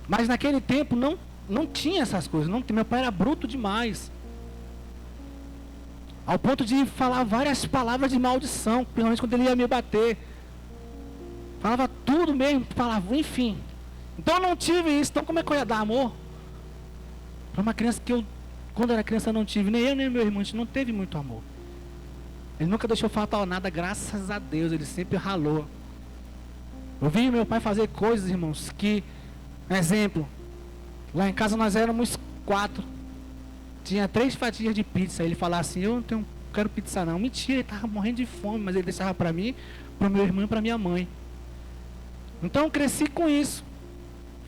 Mas naquele tempo não tinha essas coisas, meu pai era bruto demais. Ao ponto de falar várias palavras de maldição, principalmente quando ele ia me bater. Falava tudo mesmo, falava, enfim. Então eu não tive isso. Então como é que eu ia dar amor para uma criança que eu, quando era criança, não tive? Nem eu, nem meu irmão, a gente não teve muito amor. Ele nunca deixou faltar nada, graças a Deus. Ele sempre ralou. Eu vi meu pai fazer coisas, irmãos, que, exemplo, lá em casa nós éramos 4. Tinha 3 fatias de pizza. Ele falava assim, eu não quero pizza não. Mentira, ele estava morrendo de fome, mas ele deixava para mim, para o meu irmão e para minha mãe. Então eu cresci com isso.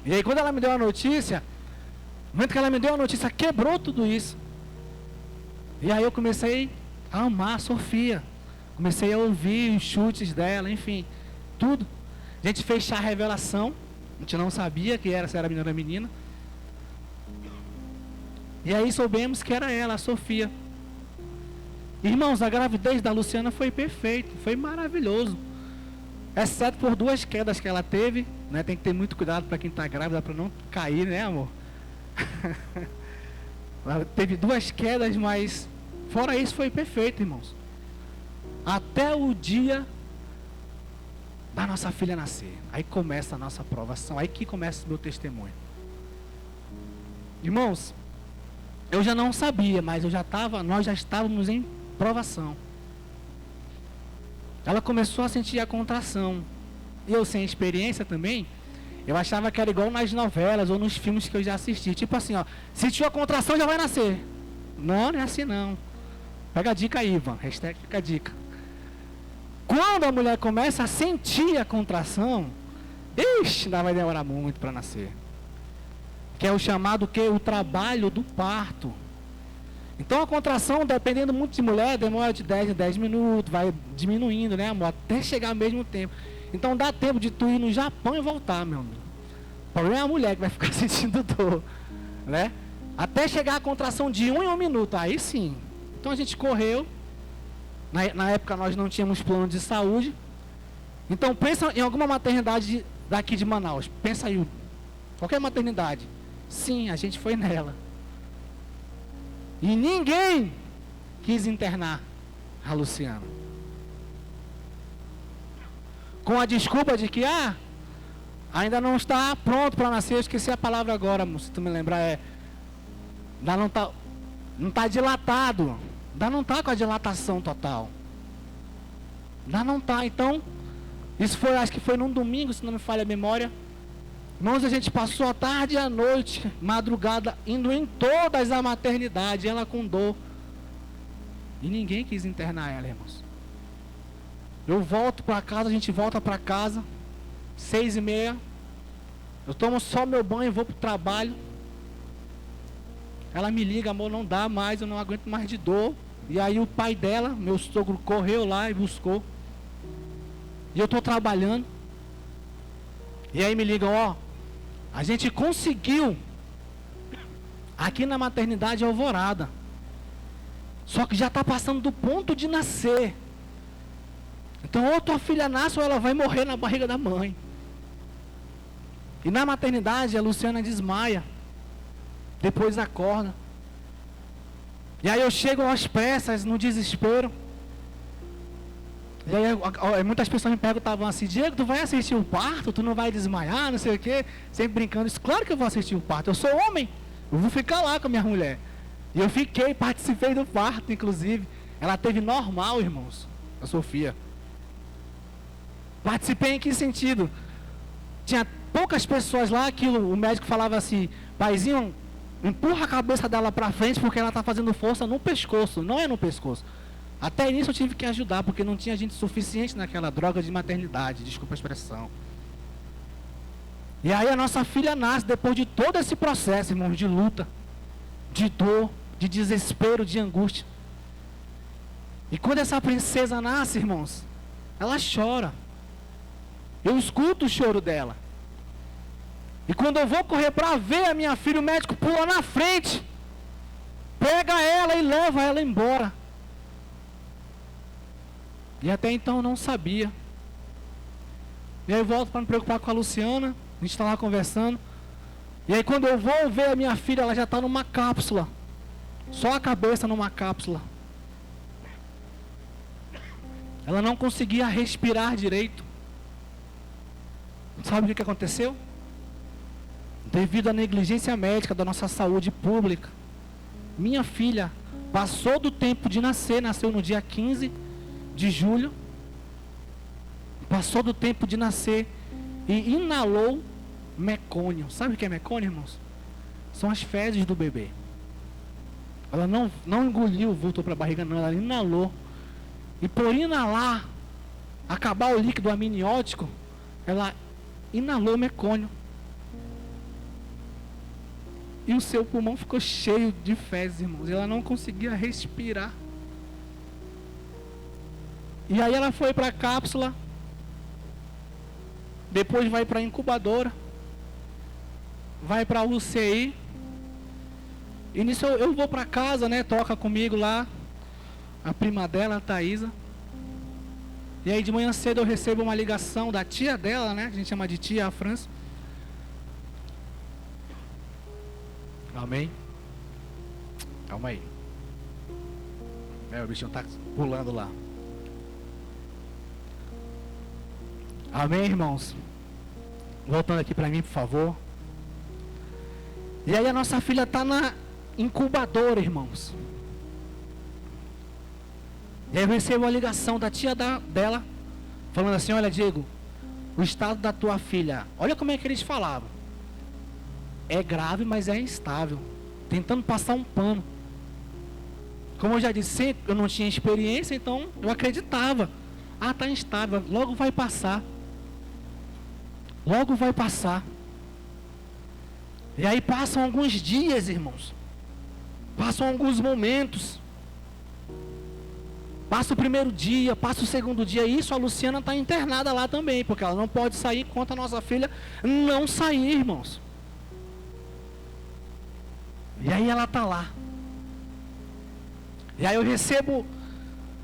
E aí quando ela me deu a notícia, no momento que ela me deu a notícia, quebrou tudo isso. E aí eu comecei a amar a Sofia. Comecei a ouvir os chutes dela, enfim, tudo. A gente fez chá revelação. A gente não sabia que era, se era menina ou menina. E aí soubemos que era ela, a Sofia. Irmãos, a gravidez da Luciana foi perfeita, foi maravilhoso. Exceto por 2 quedas que ela teve, né? Tem que ter muito cuidado para quem está grávida, para não cair, né, amor? Ela teve 2 quedas, mas fora isso foi perfeito, irmãos. Até o dia da nossa filha nascer. Aí começa a nossa aprovação, aí que começa o meu testemunho. Irmãos, eu já não sabia, mas nós já estávamos em provação. Ela começou a sentir a contração. Eu, sem experiência também, eu achava que era igual nas novelas ou nos filmes que eu já assisti. Tipo assim, ó, sentiu a contração, já vai nascer. Não, não é assim não. Pega a dica aí, Ivan. Hashtag fica a dica. Quando a mulher começa a sentir a contração, ainda vai demorar muito para nascer. Que é o chamado que o trabalho do parto. Então a contração, dependendo muito de mulher, demora de 10 em 10 minutos, vai diminuindo, né, amor? Até chegar ao mesmo tempo. Então dá tempo de tu ir no Japão e voltar, meu amigo. O problema é a mulher que vai ficar sentindo dor, né? Até chegar a contração de 1 em 1 minuto, aí sim. Então a gente correu. Na época nós não tínhamos plano de saúde. Então pensa em alguma maternidade daqui de Manaus. Pensa aí, qualquer maternidade. Sim, a gente foi nela. E ninguém quis internar a Luciana. Com a desculpa de que, ainda não está pronto para nascer. Eu esqueci a palavra agora, se tu me lembrar, ainda não está dilatado. Ainda não está com a dilatação total. Ainda não está. Então, isso foi, acho que foi num domingo, se não me falha a memória. Irmãos, a gente passou a tarde e a noite, madrugada, indo em todas a maternidade, ela com dor. E ninguém quis internar ela, irmãos. Eu volto para casa, a gente volta para casa, 6h30. Eu tomo só meu banho e vou para o trabalho. Ela me liga, amor, não dá mais, eu não aguento mais de dor. E aí o pai dela, meu sogro, correu lá e buscou. E eu estou trabalhando. E aí me ligam, a gente conseguiu aqui na maternidade Alvorada. Só que já está passando do ponto de nascer. Então ou tua filha nasce ou ela vai morrer na barriga da mãe. E na maternidade a Luciana desmaia. Depois acorda. E aí eu chego às pressas, no desespero. E aí muitas pessoas me perguntavam assim, Diego, tu vai assistir o parto? Tu não vai desmaiar, não sei o quê? Sempre brincando isso. Claro que eu vou assistir o parto, eu sou homem. Eu vou ficar lá com a minha mulher. E eu fiquei, participei do parto, inclusive. Ela teve normal, irmãos, a Sofia. Participei em que sentido? Tinha poucas pessoas lá que o médico falava assim, paizinho, empurra a cabeça dela para frente porque ela está fazendo força no pescoço, não é no pescoço. Até nisso eu tive que ajudar, porque não tinha gente suficiente naquela droga de maternidade, desculpa a expressão. E aí a nossa filha nasce depois de todo esse processo, irmãos, de luta, de dor, de desespero, de angústia. E quando essa princesa nasce, irmãos, ela chora. Eu escuto o choro dela. E quando eu vou correr para ver a minha filha, o médico pula na frente, pega ela e leva ela embora. E até então eu não sabia. E aí eu volto para me preocupar com a Luciana. A gente está lá conversando. E aí quando eu vou ver a minha filha, ela já está numa cápsula. Só a cabeça numa cápsula. Ela não conseguia respirar direito. Sabe o que aconteceu? Devido à negligência médica da nossa saúde pública, minha filha passou do tempo de nascer, nasceu no dia 15 de julho, passou do tempo de nascer e inalou mecônio. Sabe o que é mecônio, irmãos? São as fezes do bebê. Ela não engoliu, voltou para a barriga, não, ela inalou. E por inalar, acabar o líquido amniótico, ela inalou mecônio. E o seu pulmão ficou cheio de fezes, irmãos. E ela não conseguia respirar. E aí ela foi para a cápsula. Depois vai para a incubadora. Vai para a UCI. E nisso eu vou para casa, né? Toca comigo lá. A prima dela, a Thaisa. E aí de manhã cedo eu recebo uma ligação da tia dela, né? Que a gente chama de tia, a França. Amém? Calma aí. O bichinho tá pulando lá. Amém, irmãos? Voltando aqui para mim, por favor. E aí a nossa filha tá na incubadora, irmãos. E aí eu recebo uma ligação da tia dela, falando assim: olha, Diego, o estado da tua filha, olha como é que eles falavam. É grave, mas é instável. Tentando passar um pano. Como eu já disse, eu não tinha experiência, então eu acreditava. Ah, tá instável, logo vai passar. Logo vai passar. E aí passam alguns dias, irmãos. Passam alguns momentos. Passa o primeiro dia, passa o segundo dia. Isso, a Luciana está internada lá também, porque ela não pode sair enquanto a nossa filha não sair, irmãos. E aí ela está lá. E aí eu recebo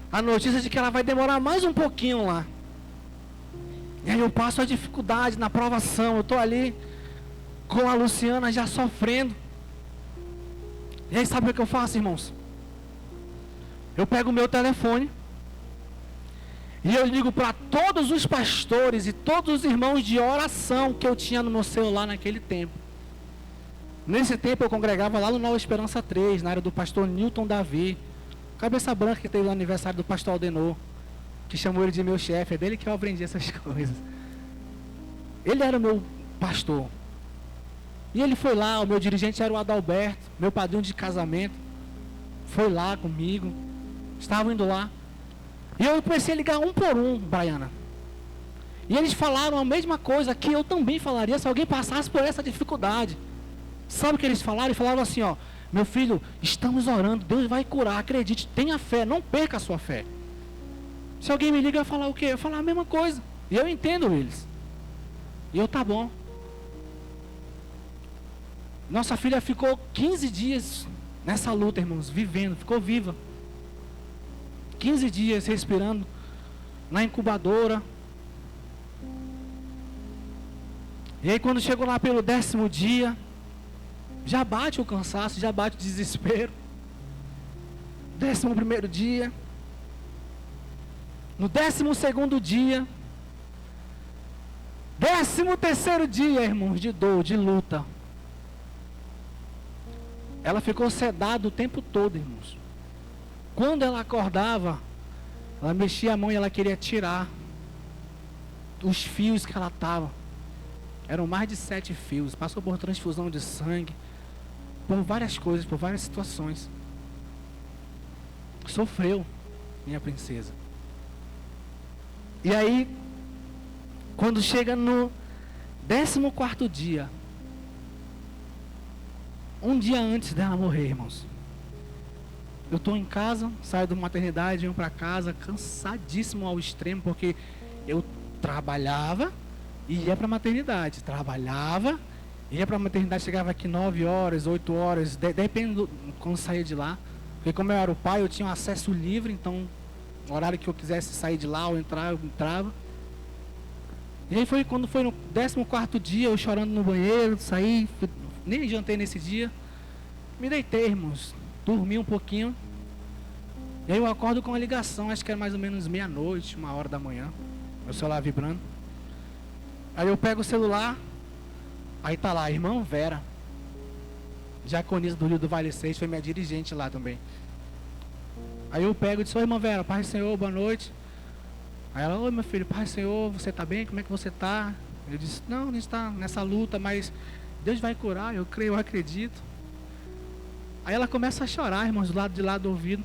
a notícia de que ela vai demorar mais um pouquinho lá. E aí eu passo a dificuldade na provação. Eu estou ali com a Luciana já sofrendo. E aí sabe o que eu faço, irmãos? Eu pego o meu telefone e eu ligo para todos os pastores e todos os irmãos de oração que eu tinha no meu celular naquele tempo. Nesse tempo eu congregava lá no Nova Esperança 3, na área do pastor Newton Davi, cabeça branca que teve no aniversário do pastor Aldenor, que chamou ele de meu chefe, é dele que eu aprendi essas coisas. Ele era o meu pastor. E ele foi lá, o meu dirigente era o Adalberto, meu padrinho de casamento. Foi lá comigo, estavam indo lá. E eu comecei a ligar um por um, Baiana. E eles falaram a mesma coisa que eu também falaria se alguém passasse por essa dificuldade. Sabe o que eles falaram? Eles falaram assim, ó: meu filho, estamos orando, Deus vai curar, acredite, tenha fé, não perca a sua fé. Se alguém me liga, eu falar o quê? Eu falar a mesma coisa. E eu entendo eles. E eu, tá bom. Nossa filha ficou 15 dias nessa luta, irmãos, vivendo, ficou viva. 15 dias respirando na incubadora. E aí quando chegou lá pelo 10º dia, já bate o cansaço, já bate o desespero. 11º dia. No 12º dia. 13º dia, irmãos, de dor, de luta. Ela ficou sedada o tempo todo, irmãos. Quando ela acordava, ela mexia a mão e ela queria tirar os fios que ela estava. Eram mais de 7 fios. Passou por transfusão de sangue, por várias coisas, por várias situações. Sofreu, minha princesa. E aí, quando chega no 14º dia, um dia antes dela morrer, irmãos, eu estou em casa, saio da maternidade, venho para casa, cansadíssimo ao extremo, porque eu trabalhava e ia para a maternidade. Trabalhava, ia para a maternidade, chegava aqui 9 horas, 8 horas, depende quando saía de lá. Porque como eu era o pai, eu tinha um acesso livre, então, no horário que eu quisesse sair de lá ou entrar, eu entrava. E aí foi quando foi no 14º dia, eu chorando no banheiro, saí, nem jantei nesse dia. Me deitei, irmãos, dormi um pouquinho. E aí eu acordo com uma ligação, acho que era mais ou menos meia-noite, 1h da manhã. Meu celular vibrando. Aí eu pego o celular, aí tá lá, irmã Vera, diaconisa do Rio do Vale 6, foi minha dirigente lá também. Aí eu pego e disse: oi, irmã Vera, Paz do Senhor, boa noite. Aí ela: oi, meu filho, Paz do Senhor, você tá bem? Como é que você tá? Eu disse: não, a gente tá nessa luta, mas Deus vai curar, eu creio, eu acredito. Aí ela começa a chorar, irmãos, do lado de lá do ouvido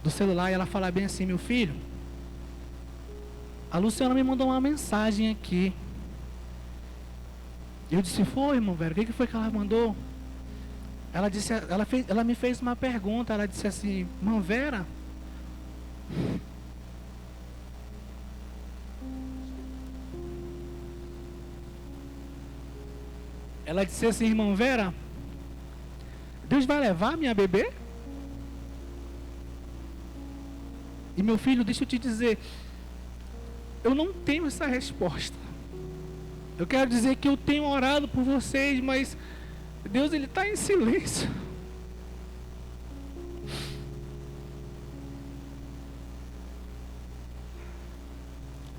do celular, e ela fala bem assim: meu filho, a Luciana me mandou uma mensagem aqui. Eu disse: foi, irmão Vera, o que foi que ela mandou? Ela disse, ela me fez uma pergunta. Ela disse assim: irmã Vera, ela disse assim: irmã Vera, Deus vai levar minha bebê? E meu filho, deixa eu te dizer, eu não tenho essa resposta. Eu quero dizer que eu tenho orado por vocês, mas Deus, Ele está em silêncio.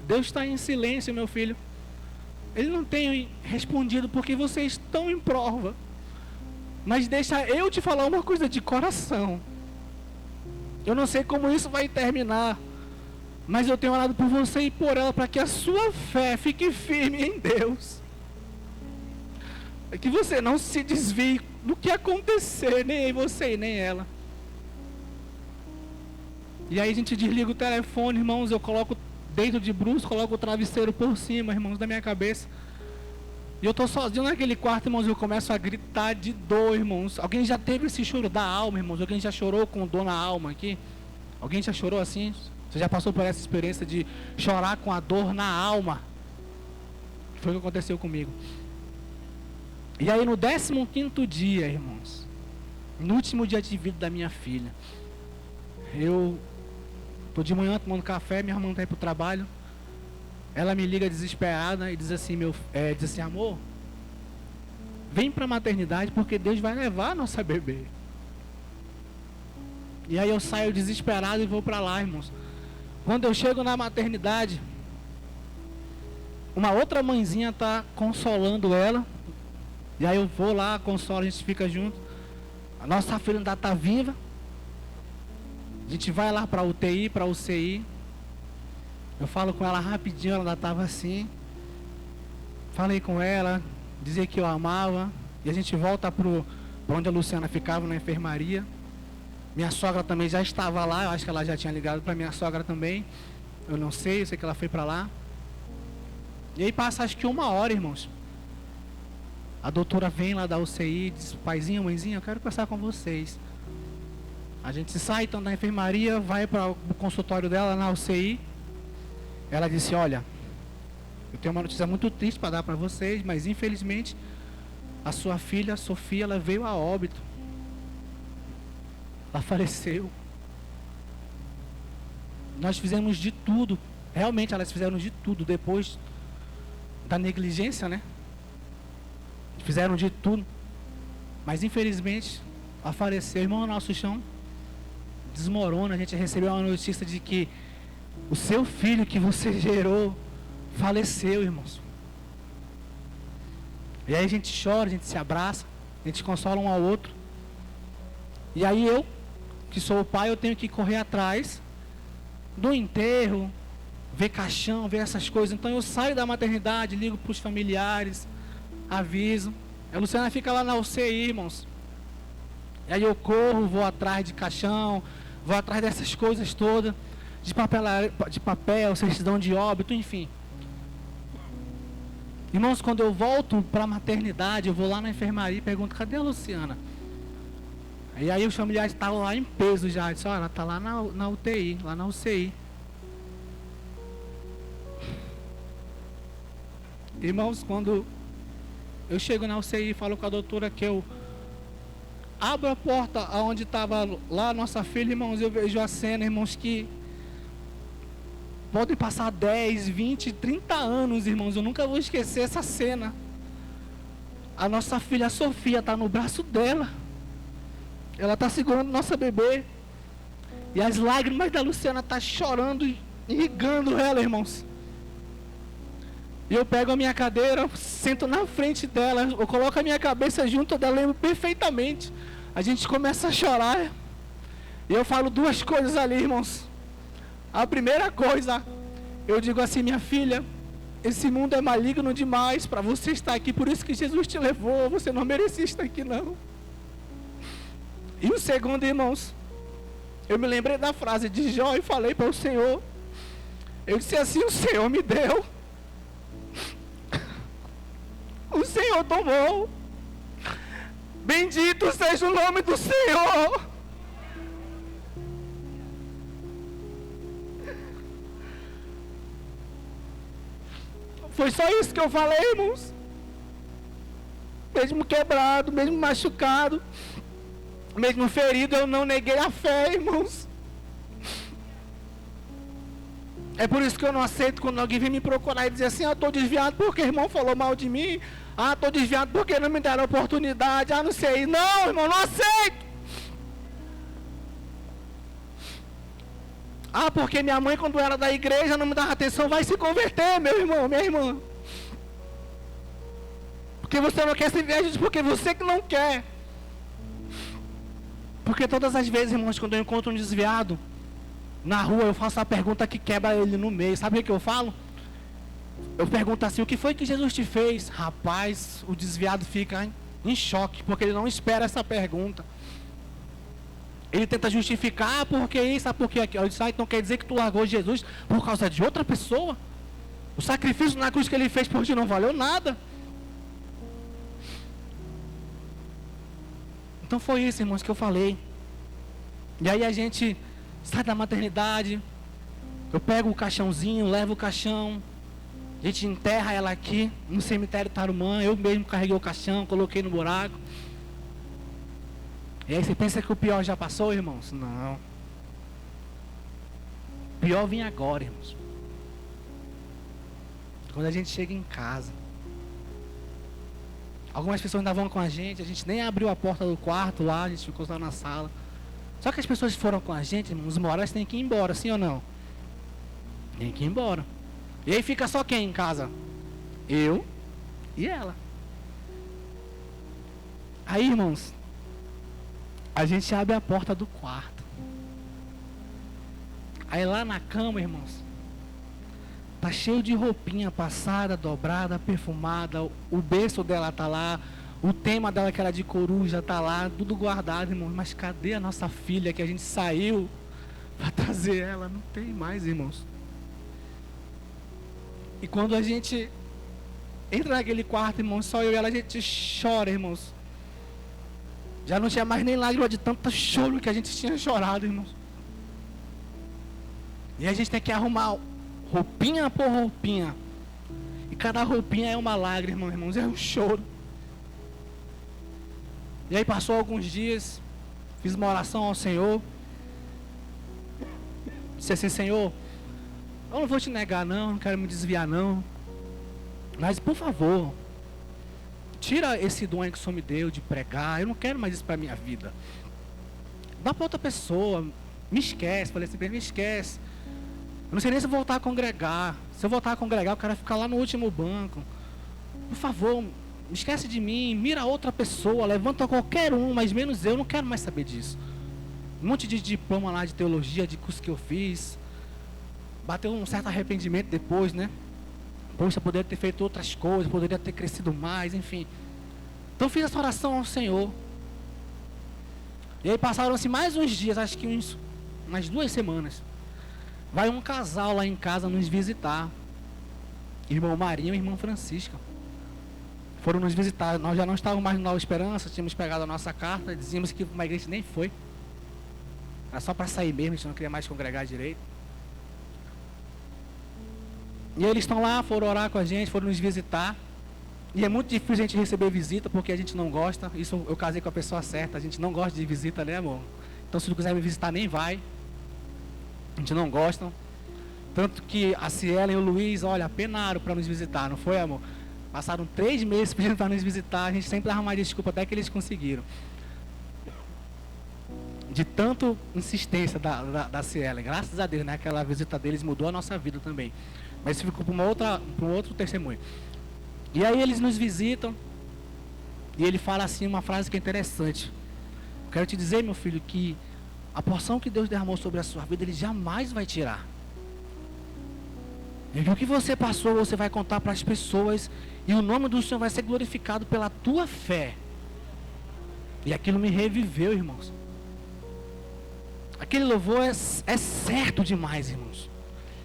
Deus está em silêncio, meu filho. Ele não tem respondido porque vocês estão em prova. Mas deixa eu te falar uma coisa de coração. Eu não sei como isso vai terminar, mas eu tenho orado por você e por ela, para que a sua fé fique firme em Deus. Que você não se desvie do que acontecer, nem você e nem ela. E aí a gente desliga o telefone, irmãos, eu coloco dentro de bruços, coloco o travesseiro por cima, irmãos, da minha cabeça. E eu estou sozinho naquele quarto, irmãos, eu começo a gritar de dor, irmãos. Alguém já teve esse choro da alma, irmãos? Alguém já chorou com dor na alma aqui? Alguém já chorou assim? Você já passou por essa experiência de chorar com a dor na alma? Foi o que aconteceu comigo. E aí no 15º dia, irmãos, no último dia de vida da minha filha, eu tô de manhã tomando café, minha irmã tá indo pro trabalho. Ela me liga desesperada e diz assim: diz assim: amor, vem para a maternidade porque Deus vai levar a nossa bebê. E aí eu saio desesperado e vou para lá, irmãos. Quando eu chego na maternidade, uma outra mãezinha tá consolando ela. E aí eu vou lá, consolo, a gente fica junto. A nossa filha ainda tá viva. A gente vai lá para UTI, para UCI. Eu falo com ela rapidinho, ela ainda estava assim. Falei com ela, dizer que eu amava. E a gente volta para onde a Luciana ficava, na enfermaria. Minha sogra também já estava lá, eu acho que ela já tinha ligado para minha sogra também. Eu não sei, eu sei que ela foi para lá. E aí passa acho que 1 hora, irmãos. A doutora vem lá da UCI, diz: paizinho, mãezinha, eu quero conversar com vocês. A gente sai então da enfermaria, vai para o consultório dela na UCI. Ela disse: olha, eu tenho uma notícia muito triste para dar para vocês, mas infelizmente a sua filha, a Sofia, ela veio a óbito. Ela faleceu. Nós fizemos de tudo, realmente elas fizeram de tudo, depois da negligência, né? Fizeram de tudo, mas infelizmente ela faleceu. Irmão, nosso chão desmorona. A gente recebeu uma notícia de que o seu filho que você gerou faleceu, irmãos. E aí a gente chora, a gente se abraça, a gente consola um ao outro. E aí eu, que sou o pai, eu tenho que correr atrás do enterro, ver caixão, ver essas coisas. Então eu saio da maternidade, ligo para os familiares, aviso. A Luciana fica lá na UCI, irmãos. E aí eu corro, vou atrás de caixão, vou atrás dessas coisas todas, de papel, certidão de óbito, enfim. Irmãos, quando eu volto para a maternidade, eu vou lá na enfermaria e pergunto: cadê a Luciana? E aí os familiares estavam lá em peso já. Eu disse: olha, ela está lá na UTI, lá na UCI. Irmãos, quando eu chego na UCI e falo com a doutora que eu abro a porta onde estava lá a nossa filha, irmãos, eu vejo a cena, irmãos, que podem passar 10, 20, 30 anos, irmãos. Eu nunca vou esquecer essa cena. A nossa filha Sofia está no braço dela. Ela está segurando nossa bebê. E as lágrimas da Luciana tá chorando, irrigando ela, irmãos. E eu pego a minha cadeira, sento na frente dela, eu coloco a minha cabeça junto dela, lembro perfeitamente. A gente começa a chorar. E eu falo duas coisas ali, irmãos. A primeira coisa, eu digo assim: minha filha, esse mundo é maligno demais para você estar aqui, por isso que Jesus te levou, você não merecia estar aqui não. E o segundo, irmãos, eu me lembrei da frase de Jó e falei para o Senhor. Eu disse assim: o Senhor me deu, o Senhor tomou, bendito seja o nome do Senhor. Foi só isso que eu falei, irmãos. Mesmo quebrado, mesmo machucado, mesmo ferido, eu não neguei a fé, irmãos. É por isso que eu não aceito quando alguém vem me procurar e dizer assim: estou desviado porque o irmão falou mal de mim. Estou desviado porque não me deram oportunidade. Não sei. Não, irmão, não aceito. Porque minha mãe, quando era da igreja, não me dava atenção. Vai se converter, meu irmão, minha irmã. Porque você não quer se ver, porque você que não quer. Porque todas as vezes, irmãos, quando eu encontro um desviado na rua, eu faço a pergunta que quebra ele no meio. Sabe o que eu falo? Eu pergunto assim: o que foi que Jesus te fez? Rapaz, o desviado fica em choque, porque ele não espera essa pergunta. Ele tenta justificar: porque isso, porque aquilo. Eu disse: então quer dizer que tu largou Jesus por causa de outra pessoa? O sacrifício na cruz que ele fez por ti não valeu nada. Então foi isso, irmãos, que eu falei. E aí a gente sai da maternidade, eu pego o caixãozinho, levo o caixão, a gente enterra ela aqui no cemitério Tarumã. Eu mesmo carreguei o caixão, coloquei no buraco. E aí você pensa que o pior já passou, irmãos? Não. O pior vem agora, irmãos. Quando a gente chega em casa. Algumas pessoas ainda vão com a gente nem abriu a porta do quarto lá, a gente ficou lá na sala. Só que as pessoas que foram com a gente, irmãos, os morais têm que ir embora, sim ou não? Tem que ir embora. E aí fica só quem em casa? Eu e ela. Aí, irmãos, a gente abre a porta do quarto. Aí lá na cama, irmãos, tá cheio de roupinha passada, dobrada, perfumada. O berço dela tá lá. O tema dela, que era de coruja, tá lá. Tudo guardado, irmãos. Mas cadê a nossa filha que a gente saiu para trazer ela? Não tem mais, irmãos. E quando a gente entra naquele quarto, irmãos, só eu e ela, a gente chora, irmãos. Já não tinha mais nem lágrima de tanto choro que a gente tinha chorado, irmãos. E a gente tem que arrumar roupinha por roupinha. E cada roupinha é uma lágrima, irmãos, é um choro. E aí passou alguns dias, fiz uma oração ao Senhor. Disse assim: Senhor, eu não vou te negar não quero me desviar não. Mas por favor, tira esse dom aí que o Senhor me deu de pregar. Eu não quero mais isso para minha vida. Dá para outra pessoa. Me esquece. Falei assim: me esquece. Eu não sei nem se eu voltar a congregar. Se eu voltar a congregar, eu quero ficar lá no último banco. Por favor, me esquece de mim. Mira outra pessoa. Levanta qualquer um, mas menos eu. Não quero mais saber disso. Um monte de diploma lá de teologia, de curso que eu fiz. Bateu um certo arrependimento depois, né? Poxa, eu poderia ter feito outras coisas, poderia ter crescido mais, enfim. Então fiz essa oração ao Senhor. E aí passaram-se mais uns dias, acho que umas 2 semanas. Vai um casal lá em casa nos visitar. Irmão Marinho e irmã Francisca. Foram nos visitar. Nós já não estávamos mais no Nova Esperança, tínhamos pegado a nossa carta, dizíamos que uma igreja nem foi. Era só para sair mesmo, a gente não queria mais congregar direito. E eles estão lá, foram orar com a gente, foram nos visitar. E é muito difícil a gente receber visita, porque a gente não gosta. Isso eu casei com a pessoa certa, a gente não gosta de visita, né, amor? Então se tu quiser me visitar, nem vai. A gente não gosta. Tanto que a Ciela e o Luiz, olha, penaram para nos visitar, não foi, amor? Passaram 3 meses pedindo para nos visitar, a gente sempre dava mais desculpa até que eles conseguiram. de tanto insistência da Ciela. Graças a Deus, né? Aquela visita deles mudou a nossa vida também. Mas isso ficou para um outro testemunho. E aí eles nos visitam. E ele fala assim uma frase que é interessante. Quero te dizer, meu filho, que a porção que Deus derramou sobre a sua vida, Ele jamais vai tirar. E o que você passou, você vai contar para as pessoas. E o nome do Senhor vai ser glorificado pela tua fé. E aquilo me reviveu, irmãos. Aquele louvor é certo demais, irmãos.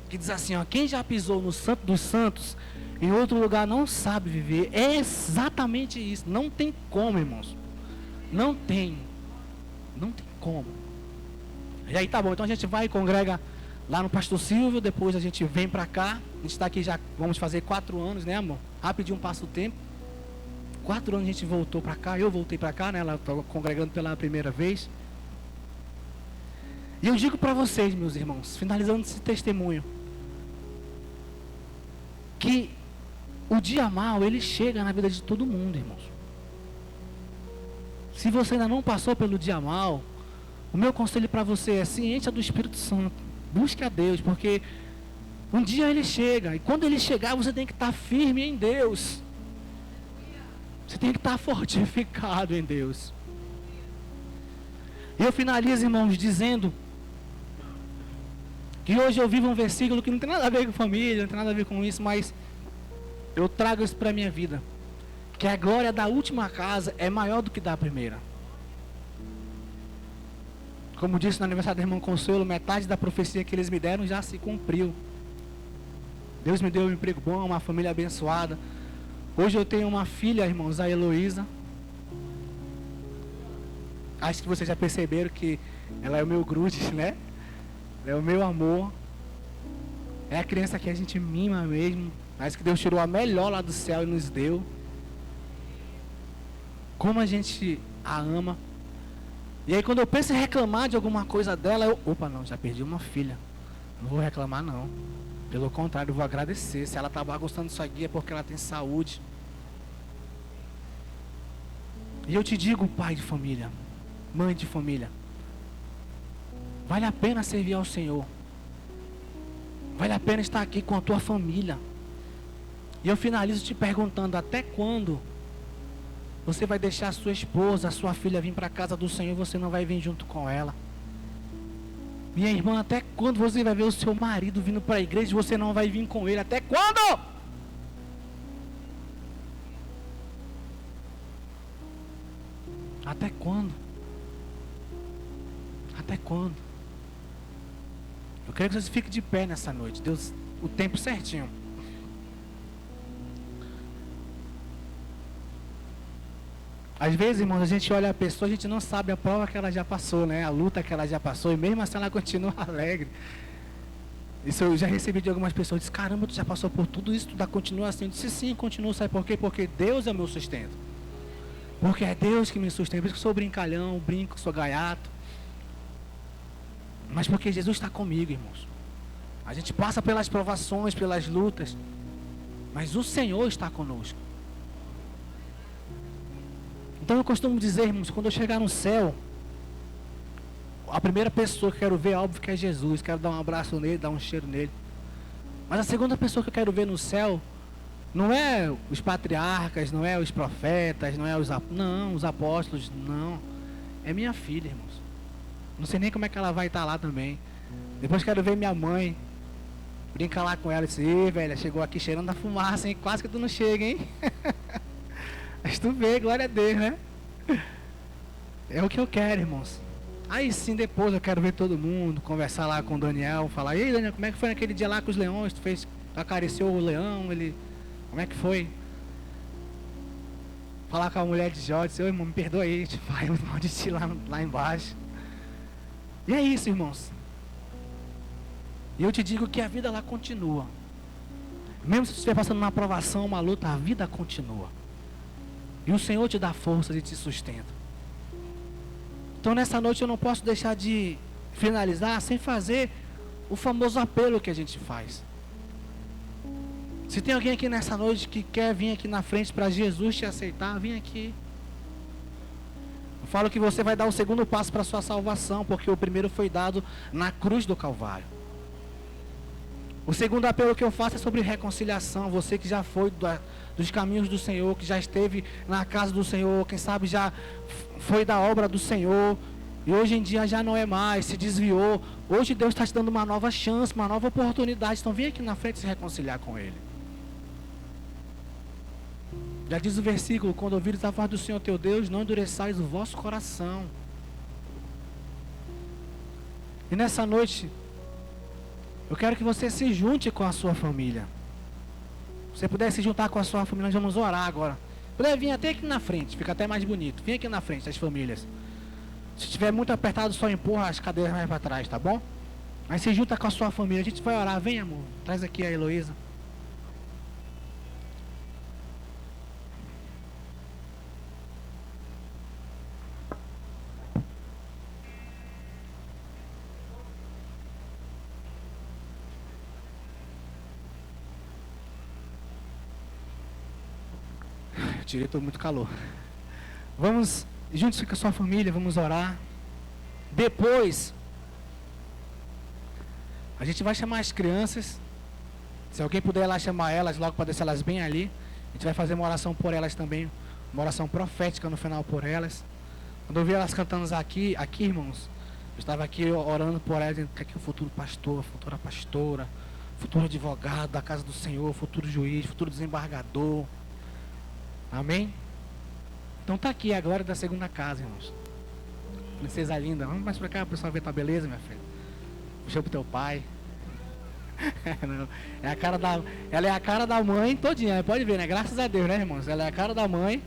Que diz assim, ó, quem já pisou no Santo dos Santos, em outro lugar não sabe viver. É exatamente isso. Não tem como, irmãos. Não tem como. E aí tá bom, então a gente vai e congrega lá no Pastor Silvio, depois a gente vem pra cá. A gente está aqui já, vamos fazer 4 anos, né, amor? Rapidinho passa o tempo. 4 anos a gente voltou pra cá, eu voltei pra cá, né? Ela estava congregando pela primeira vez. E eu digo pra vocês, meus irmãos, finalizando esse testemunho, que o dia mal, ele chega na vida de todo mundo, irmãos. Se você ainda não passou pelo dia mal, o meu conselho para você é se encha do Espírito Santo. Busque a Deus, porque um dia ele chega. E quando ele chegar, você tem que estar firme em Deus. Você tem que estar fortificado em Deus. E eu finalizo, irmãos, dizendo que hoje eu vivo um versículo que não tem nada a ver com família, não tem nada a ver com isso, mas eu trago isso para a minha vida. Que a glória da última casa é maior do que da primeira. Como disse no aniversário do irmão Consuelo, metade da profecia que eles me deram já se cumpriu. Deus me deu um emprego bom, uma família abençoada. Hoje eu tenho uma filha, irmãos, a Heloísa. Acho que vocês já perceberam que ela é o meu grude, né? Ela é o meu amor. É a criança que a gente mima mesmo. Mas que Deus tirou a melhor lá do céu e nos deu. Como a gente a ama. E aí quando eu penso em reclamar de alguma coisa dela, opa, não, já perdi uma filha. Não vou reclamar não. Pelo contrário, eu vou agradecer. Se ela está bagunçando isso aqui é porque ela tem saúde. E eu te digo, pai de família, mãe de família, vale a pena servir ao Senhor. Vale a pena estar aqui com a tua família. E eu finalizo te perguntando, até quando você vai deixar a sua esposa, a sua filha vir para a casa do Senhor e você não vai vir junto com ela? Minha irmã, até quando você vai ver o seu marido vindo para a igreja e você não vai vir com ele? Até quando? Até quando? Até quando? Eu quero que você fique de pé nessa noite. Deus, o tempo certinho. Às vezes, irmãos, a gente olha a pessoa, a gente não sabe a prova que ela já passou, né? A luta que ela já passou, e mesmo assim ela continua alegre. Isso eu já recebi de algumas pessoas, diz, caramba, tu já passou por tudo isso, tu ainda continua assim. Eu disse, sim, continuo, sabe por quê? Porque Deus é o meu sustento. Porque é Deus que me sustenta. Por isso que eu sou brincalhão, brinco, sou gaiato. Mas porque Jesus está comigo, irmãos. A gente passa pelas provações, pelas lutas, mas o Senhor está conosco. Então eu costumo dizer, irmãos, quando eu chegar no céu, a primeira pessoa que eu quero ver, óbvio que é Jesus. Quero dar um abraço nele, dar um cheiro nele. Mas a segunda pessoa que eu quero ver no céu, não é os patriarcas, não é os profetas, não é os apóstolos, não. É minha filha, irmãos. Não sei nem como é que ela vai estar lá também. Depois quero ver minha mãe, brincar lá com ela e dizer, ei, velha, chegou aqui cheirando a fumaça, hein? Quase que tu não chega, hein? Mas tu vê, glória a Deus, né? É o que eu quero, irmãos. Aí sim, depois eu quero ver todo mundo, conversar lá com o Daniel, falar, e aí, Daniel, como é que foi naquele dia lá com os leões? Tu acariciou o leão, ele... Como é que foi? Falar com a mulher de Jó, dizer, ô irmão, me perdoa aí, te vai mal de ti lá embaixo. E é isso, irmãos. E eu te digo que a vida lá continua. Mesmo se você estiver passando uma aprovação, uma luta, a vida continua. E o Senhor te dá forças e te sustenta. Então nessa noite eu não posso deixar de finalizar sem fazer o famoso apelo que a gente faz. Se tem alguém aqui nessa noite que quer vir aqui na frente para Jesus te aceitar, vem aqui. falo que você vai dar o segundo passo para a sua salvação, porque o primeiro foi dado na cruz do Calvário. O segundo apelo que eu faço é sobre reconciliação. Você que já foi dos caminhos do Senhor, que já esteve na casa do Senhor, quem sabe já foi da obra do Senhor, e hoje em dia já não é mais, se desviou. Hoje Deus está te dando uma nova chance, uma nova oportunidade. Então vem aqui na frente se reconciliar com Ele. Já diz o versículo: quando ouvires a voz do Senhor teu Deus, não endureçais o vosso coração. E nessa noite, eu quero que você se junte com a sua família. Se você puder se juntar com a sua família, nós vamos orar agora. Puder vir até aqui na frente, fica até mais bonito. Vem aqui na frente das famílias. Se estiver muito apertado, só empurra as cadeiras mais para trás, tá bom? Aí se junta com a sua família, a gente vai orar. Vem, amor, traz aqui a Heloísa. Tirei todo muito calor. Vamos juntos com a sua família, vamos orar. Depois a gente vai chamar as crianças. Se alguém puder lá chamar elas, logo para deixar elas bem ali. A gente vai fazer uma oração por elas também, uma oração profética no final por elas. Quando eu vi elas cantando aqui, irmãos, eu estava aqui orando por elas, dizendo que aqui é o futuro pastor, futura pastora, futuro advogado da casa do Senhor, futuro juiz, futuro desembargador. Amém? Então tá aqui a glória da segunda casa, irmãos. Princesa linda, vamos mais pra cá, o pessoal ver tua beleza, minha filha. Puxa pro teu pai. Não, ela é a cara da mãe todinha, pode ver, né? Graças a Deus, né, irmãos? Ela é a cara da mãe,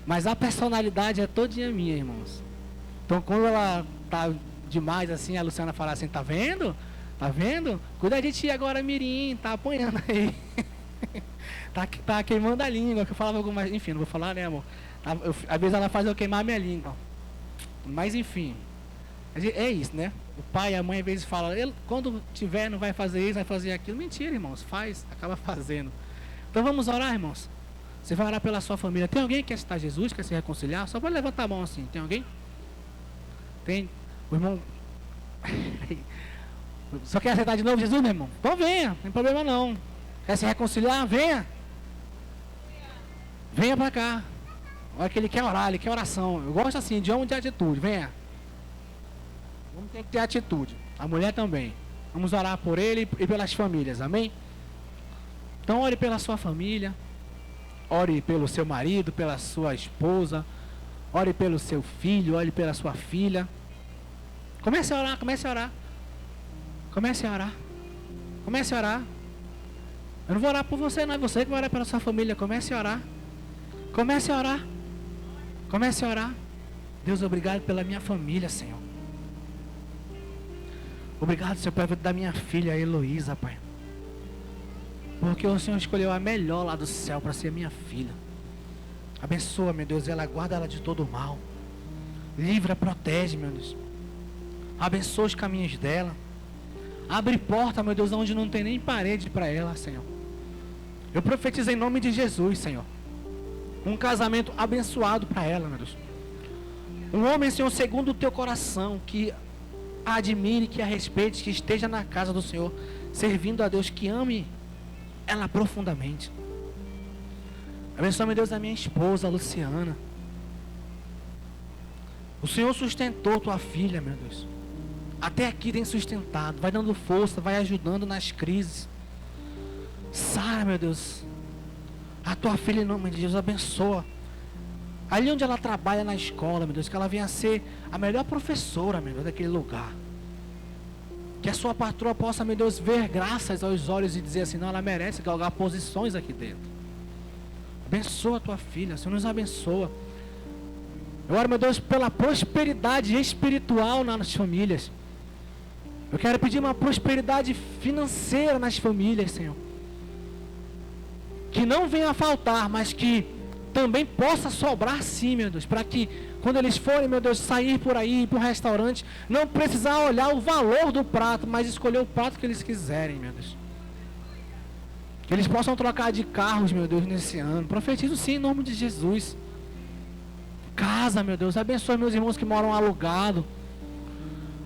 mas a personalidade é todinha minha, irmãos. Então quando ela tá demais assim, a Luciana fala assim: tá vendo? Tá vendo? Cuida de ti agora, Mirim, tá apanhando aí. Tá queimando a língua, que eu falava alguma... Enfim, não vou falar, né, amor? Às vezes ela faz eu queimar a minha língua. Mas enfim, é isso, né? O pai e a mãe às vezes falam: quando tiver não vai fazer isso, vai fazer aquilo. Mentira, irmãos, faz, acaba fazendo. Então vamos orar, irmãos. Você vai orar pela sua família. Tem alguém que quer citar Jesus, quer se reconciliar? Só pode levantar a mão assim. Tem alguém? Tem? O irmão... Só quer aceitar de novo Jesus, meu irmão? Então venha, não tem problema não. Quer se reconciliar? Venha. Venha pra cá. Olha que ele quer orar, ele quer oração. Eu gosto assim, de homem de atitude. Venha. Vamos ter que ter atitude. A mulher também. Vamos orar por ele e pelas famílias, amém? Então ore pela sua família. Ore pelo seu marido, pela sua esposa. Ore pelo seu filho, ore pela sua filha. Comece a orar, comece a orar. Comece a orar. Comece a orar. Eu não vou orar por você, não é você que vai orar pela sua família. Comece a orar. Comece a orar. Comece a orar. Deus, obrigado pela minha família, Senhor. Obrigado, Senhor, pela vida da minha filha Heloísa, Pai. Porque o Senhor escolheu a melhor lá do céu para ser minha filha. Abençoa, meu Deus, ela, guarda ela de todo mal. Livra, protege, meu Deus. Abençoa os caminhos dela. Abre porta, meu Deus, onde não tem nem parede para ela, Senhor. Eu profetizo em nome de Jesus, Senhor. Um casamento abençoado para ela, meu Deus. Um homem, Senhor, segundo o teu coração, que a admire, que a respeite, que esteja na casa do Senhor, servindo a Deus, que ame ela profundamente. Abençoa, meu Deus, a minha esposa, a Luciana. O Senhor sustentou tua filha, meu Deus. Até aqui tem sustentado, vai dando força, vai ajudando nas crises. Sara, meu Deus, a tua filha em nome de Jesus, abençoa. Ali onde ela trabalha na escola, meu Deus, que ela venha a ser a melhor professora, meu Deus, daquele lugar. Que a sua patroa possa, meu Deus, ver graças aos olhos e dizer assim: não, ela merece galgar posições aqui dentro. Abençoa a tua filha, Senhor, nos abençoa. Eu oro, meu Deus, pela prosperidade espiritual nas famílias. Eu quero pedir uma prosperidade financeira nas famílias, Senhor. Que não venha a faltar, mas que também possa sobrar sim, meu Deus. Para que quando eles forem, meu Deus, sair por aí, ir para um restaurante, não precisar olhar o valor do prato, mas escolher o prato que eles quiserem, meu Deus. Que eles possam trocar de carros, meu Deus, nesse ano. Profetizo sim em nome de Jesus. casa, meu Deus. Abençoa meus irmãos que moram alugado.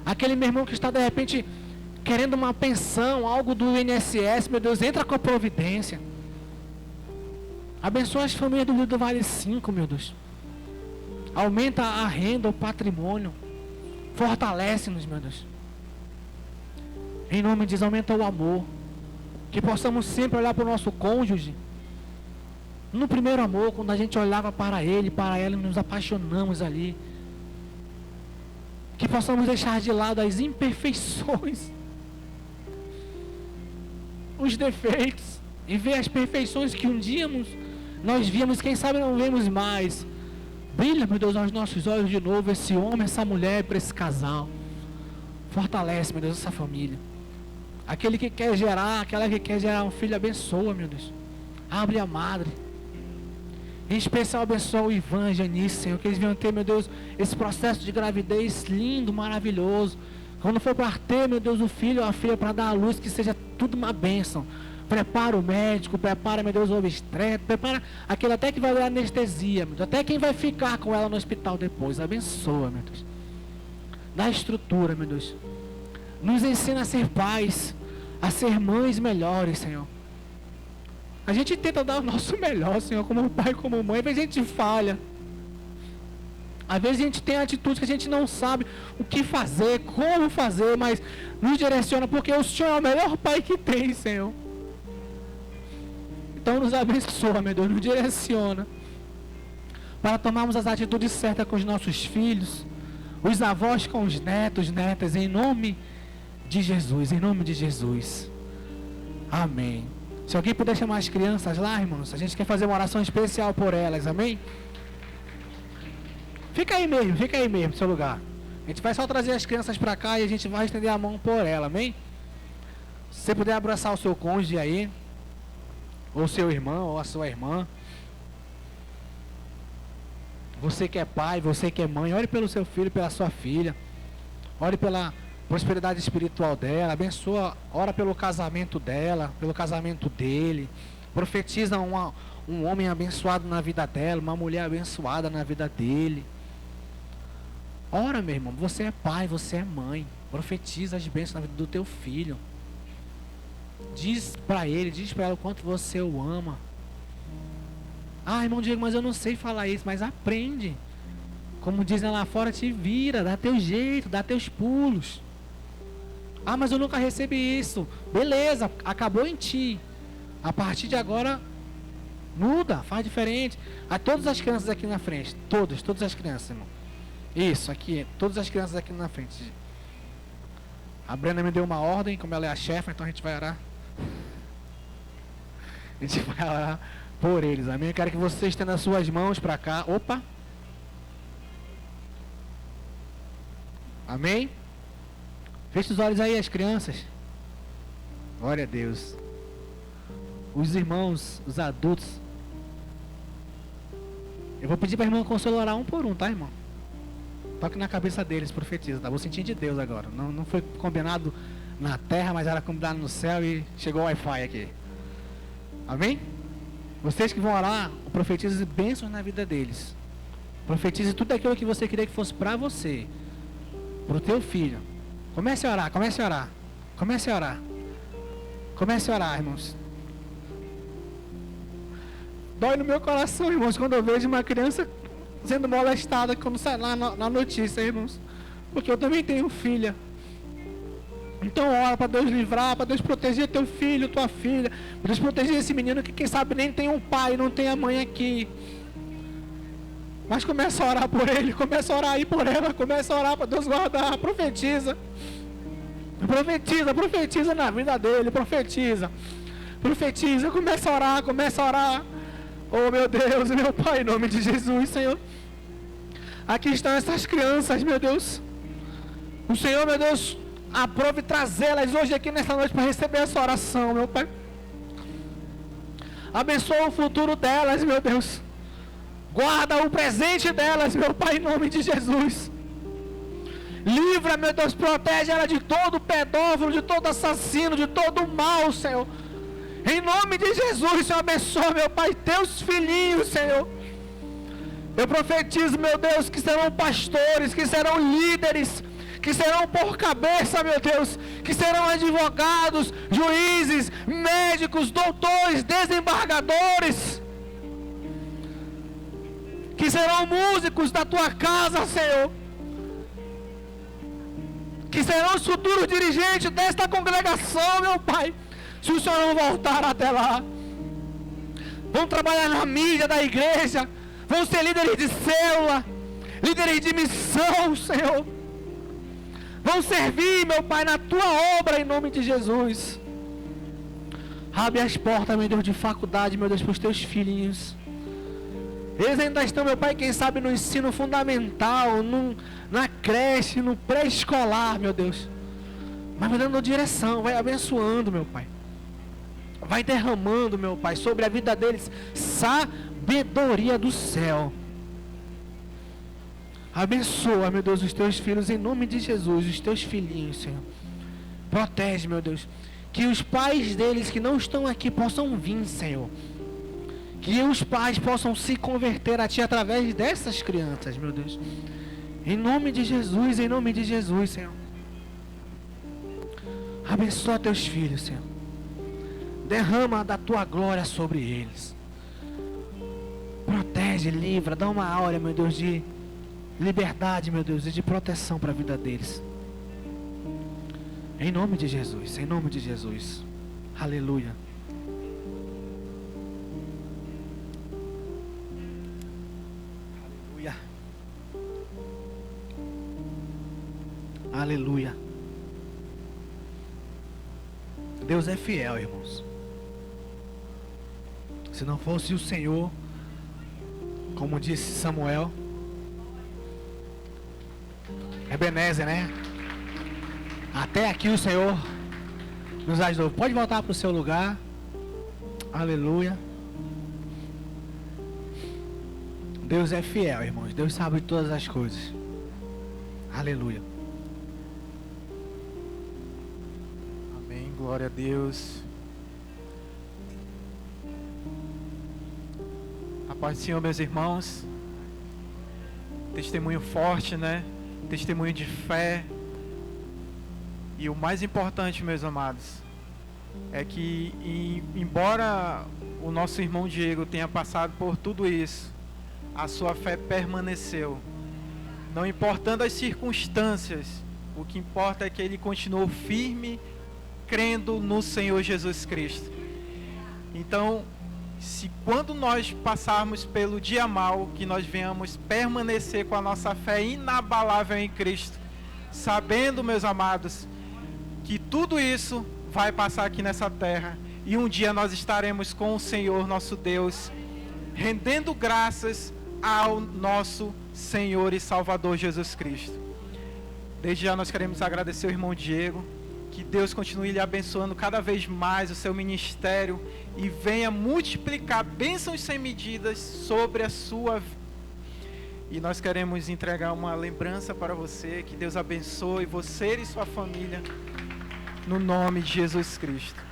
Aquele meu irmão que está de repente querendo uma pensão, algo do INSS, meu Deus, entra com a providência. Abençoa as famílias do Rio do Vale 5, meu Deus. Aumenta a renda, o patrimônio. Fortalece-nos, meu Deus. Em nome de Jesus, aumenta o amor. Que possamos sempre olhar para o nosso cônjuge. No primeiro amor, quando a gente olhava para ele, para ela, nos apaixonamos ali. Que possamos deixar de lado as imperfeições, os defeitos, e ver as perfeições que um dia nós víamos, quem sabe não vemos mais. Brilha, meu Deus, aos nossos olhos de novo esse homem, essa mulher, para esse casal. Fortalece, meu Deus, essa família. Aquele que quer gerar, aquela que quer gerar um filho, abençoa, meu Deus. Abre a madre. Em especial abençoa o Ivan, Janice, Senhor, que eles venham ter, meu Deus, esse processo de gravidez lindo, maravilhoso. Quando for para ter, meu Deus, o filho ou a filha para dar à luz, que seja tudo uma bênção. Prepara o médico, prepara, meu Deus, o obstetra, prepara aquele até que vai dar anestesia, meu Deus, até quem vai ficar com ela no hospital depois. Abençoa, meu Deus. Dá estrutura, meu Deus. Nos ensina a ser pais, a ser mães melhores, Senhor. A gente tenta dar o nosso melhor, Senhor, como pai, como mãe, às vezes a gente falha. Às vezes a gente tem atitudes que a gente não sabe o que fazer, como fazer, mas nos direciona, porque o Senhor é o melhor pai que tem, Senhor. Então nos abençoa, meu Deus, nos direciona para tomarmos as atitudes certas com os nossos filhos, os avós com os netos, netas, em nome de Jesus, em nome de Jesus. Amém. Se alguém puder chamar as crianças lá, irmãos, a gente quer fazer uma oração especial por elas, amém? Fica aí mesmo, no seu lugar. A gente vai só trazer as crianças para cá e a gente vai estender a mão por ela, amém? Se você puder abraçar o seu cônjuge aí, ou seu irmão, ou a sua irmã. Você que é pai, você que é mãe, ore pelo seu filho, pela sua filha. Ore pela prosperidade espiritual dela, abençoa, ora pelo casamento dela, pelo casamento dele. Profetiza um homem abençoado na vida dela, uma mulher abençoada na vida dele. Ora, meu irmão, você é pai, você é mãe. Profetiza as bênçãos na vida do teu filho. Diz para ele, diz para ela o quanto você o ama. Ah, irmão Diego, mas eu não sei falar isso, mas aprende. Como dizem lá fora, te vira, dá teu jeito, dá teus pulos. Ah, mas eu nunca recebi isso. Beleza, acabou em ti. A partir de agora, muda, faz diferente. A todas as crianças aqui na frente, todas as crianças, irmão. Isso, aqui, todas as crianças aqui na frente. A Brenda me deu uma ordem, como ela é a chefe, então a gente vai orar. A gente vai orar por eles, amém? Eu quero que vocês estendam as suas mãos para cá. Opa! Amém? Feche os olhos aí, as crianças. Glória a Deus. Os irmãos, os adultos. Eu vou pedir para a irmã Consuelo orar um por um, tá, irmão? Toque na cabeça deles, profetiza, tá? Vou sentir de Deus agora. Não foi combinado na terra, mas era combinado no céu e chegou o Wi-Fi aqui. Amém? Vocês que vão orar, profetize bênçãos na vida deles. Profetize tudo aquilo que você queria que fosse para você, para o teu filho. Comece a orar, comece a orar. Comece a orar. Comece a orar, irmãos. Dói no meu coração, irmãos, quando eu vejo uma criança sendo molestada quando sai lá na notícia, irmãos. Porque eu também tenho filha. Então ora para Deus livrar, para Deus proteger teu filho, tua filha. Para Deus proteger esse menino que quem sabe nem tem um pai, não tem a mãe aqui. Mas começa a orar por ele, começa a orar aí por ela, começa a orar para Deus guardar, profetiza. Profetiza na vida dele, profetiza, começa a orar. Oh meu Deus, meu Pai, em nome de Jesus, Senhor. Aqui estão essas crianças, meu Deus. O Senhor, meu Deus, aprove trazê-las hoje aqui nesta noite para receber essa oração, meu Pai. Abençoa o futuro delas, meu Deus. Guarda o presente delas, meu Pai, em nome de Jesus. Livra, meu Deus, protege ela de todo pedófilo, de todo assassino, de todo mal, Senhor. Em nome de Jesus, Senhor, abençoa, meu Pai, teus filhinhos, Senhor. Eu profetizo, meu Deus, que serão pastores, que serão líderes, que serão por cabeça, meu Deus, que serão advogados, juízes, médicos, doutores, desembargadores, que serão músicos da tua casa, Senhor, que serão os futuros dirigentes desta congregação, meu Pai, se o Senhor não voltar até lá. Vão trabalhar na mídia da igreja, vão ser líderes de célula, líderes de missão, Senhor. Vão servir, meu Pai, na tua obra, em nome de Jesus. Abre as portas, meu Deus, de faculdade, meu Deus, para os teus filhinhos. Eles ainda estão, meu Pai, quem sabe no ensino fundamental, na creche, no pré-escolar, meu Deus. Mas vai dando direção, vai abençoando, meu Pai. Vai derramando, meu Pai, sobre a vida deles sabedoria do céu. Abençoa, meu Deus, os teus filhos em nome de Jesus, os teus filhinhos, Senhor. Protege, meu Deus. Que os pais deles que não estão aqui possam vir, Senhor. Que os pais possam se converter a Ti através dessas crianças, meu Deus. Em nome de Jesus, Senhor. Abençoa teus filhos, Senhor. Derrama da Tua glória sobre eles. Protege, livra, dá uma áurea, meu Deus, de liberdade, meu Deus, e de proteção para a vida deles. Em nome de Jesus, Aleluia. Aleluia. Deus é fiel, irmãos. Se não fosse o Senhor, como disse Samuel, Ebenezer, né? Até aqui o Senhor nos ajudou. Pode voltar para o seu lugar. Aleluia. Deus é fiel, irmãos. Deus sabe de todas as coisas. Aleluia. Amém, glória a Deus. A paz do Senhor, meus irmãos. Testemunho forte, né? Testemunho de fé. E o mais importante, meus amados, é que embora o nosso irmão Diego tenha passado por tudo isso, a sua fé permaneceu. Não importando as circunstâncias, o que importa é que ele continuou firme, crendo no Senhor Jesus Cristo. Então, se quando nós passarmos pelo dia mal, que nós venhamos permanecer com a nossa fé inabalável em Cristo, sabendo, meus amados, que tudo isso vai passar aqui nessa terra, e um dia nós estaremos com o Senhor nosso Deus, rendendo graças ao nosso Senhor e Salvador Jesus Cristo. Desde já nós queremos agradecer ao irmão Diego, que Deus continue lhe abençoando cada vez mais o seu ministério e venha multiplicar bênçãos sem medidas sobre a sua vida. E nós queremos entregar uma lembrança para você, que Deus abençoe você e sua família, no nome de Jesus Cristo.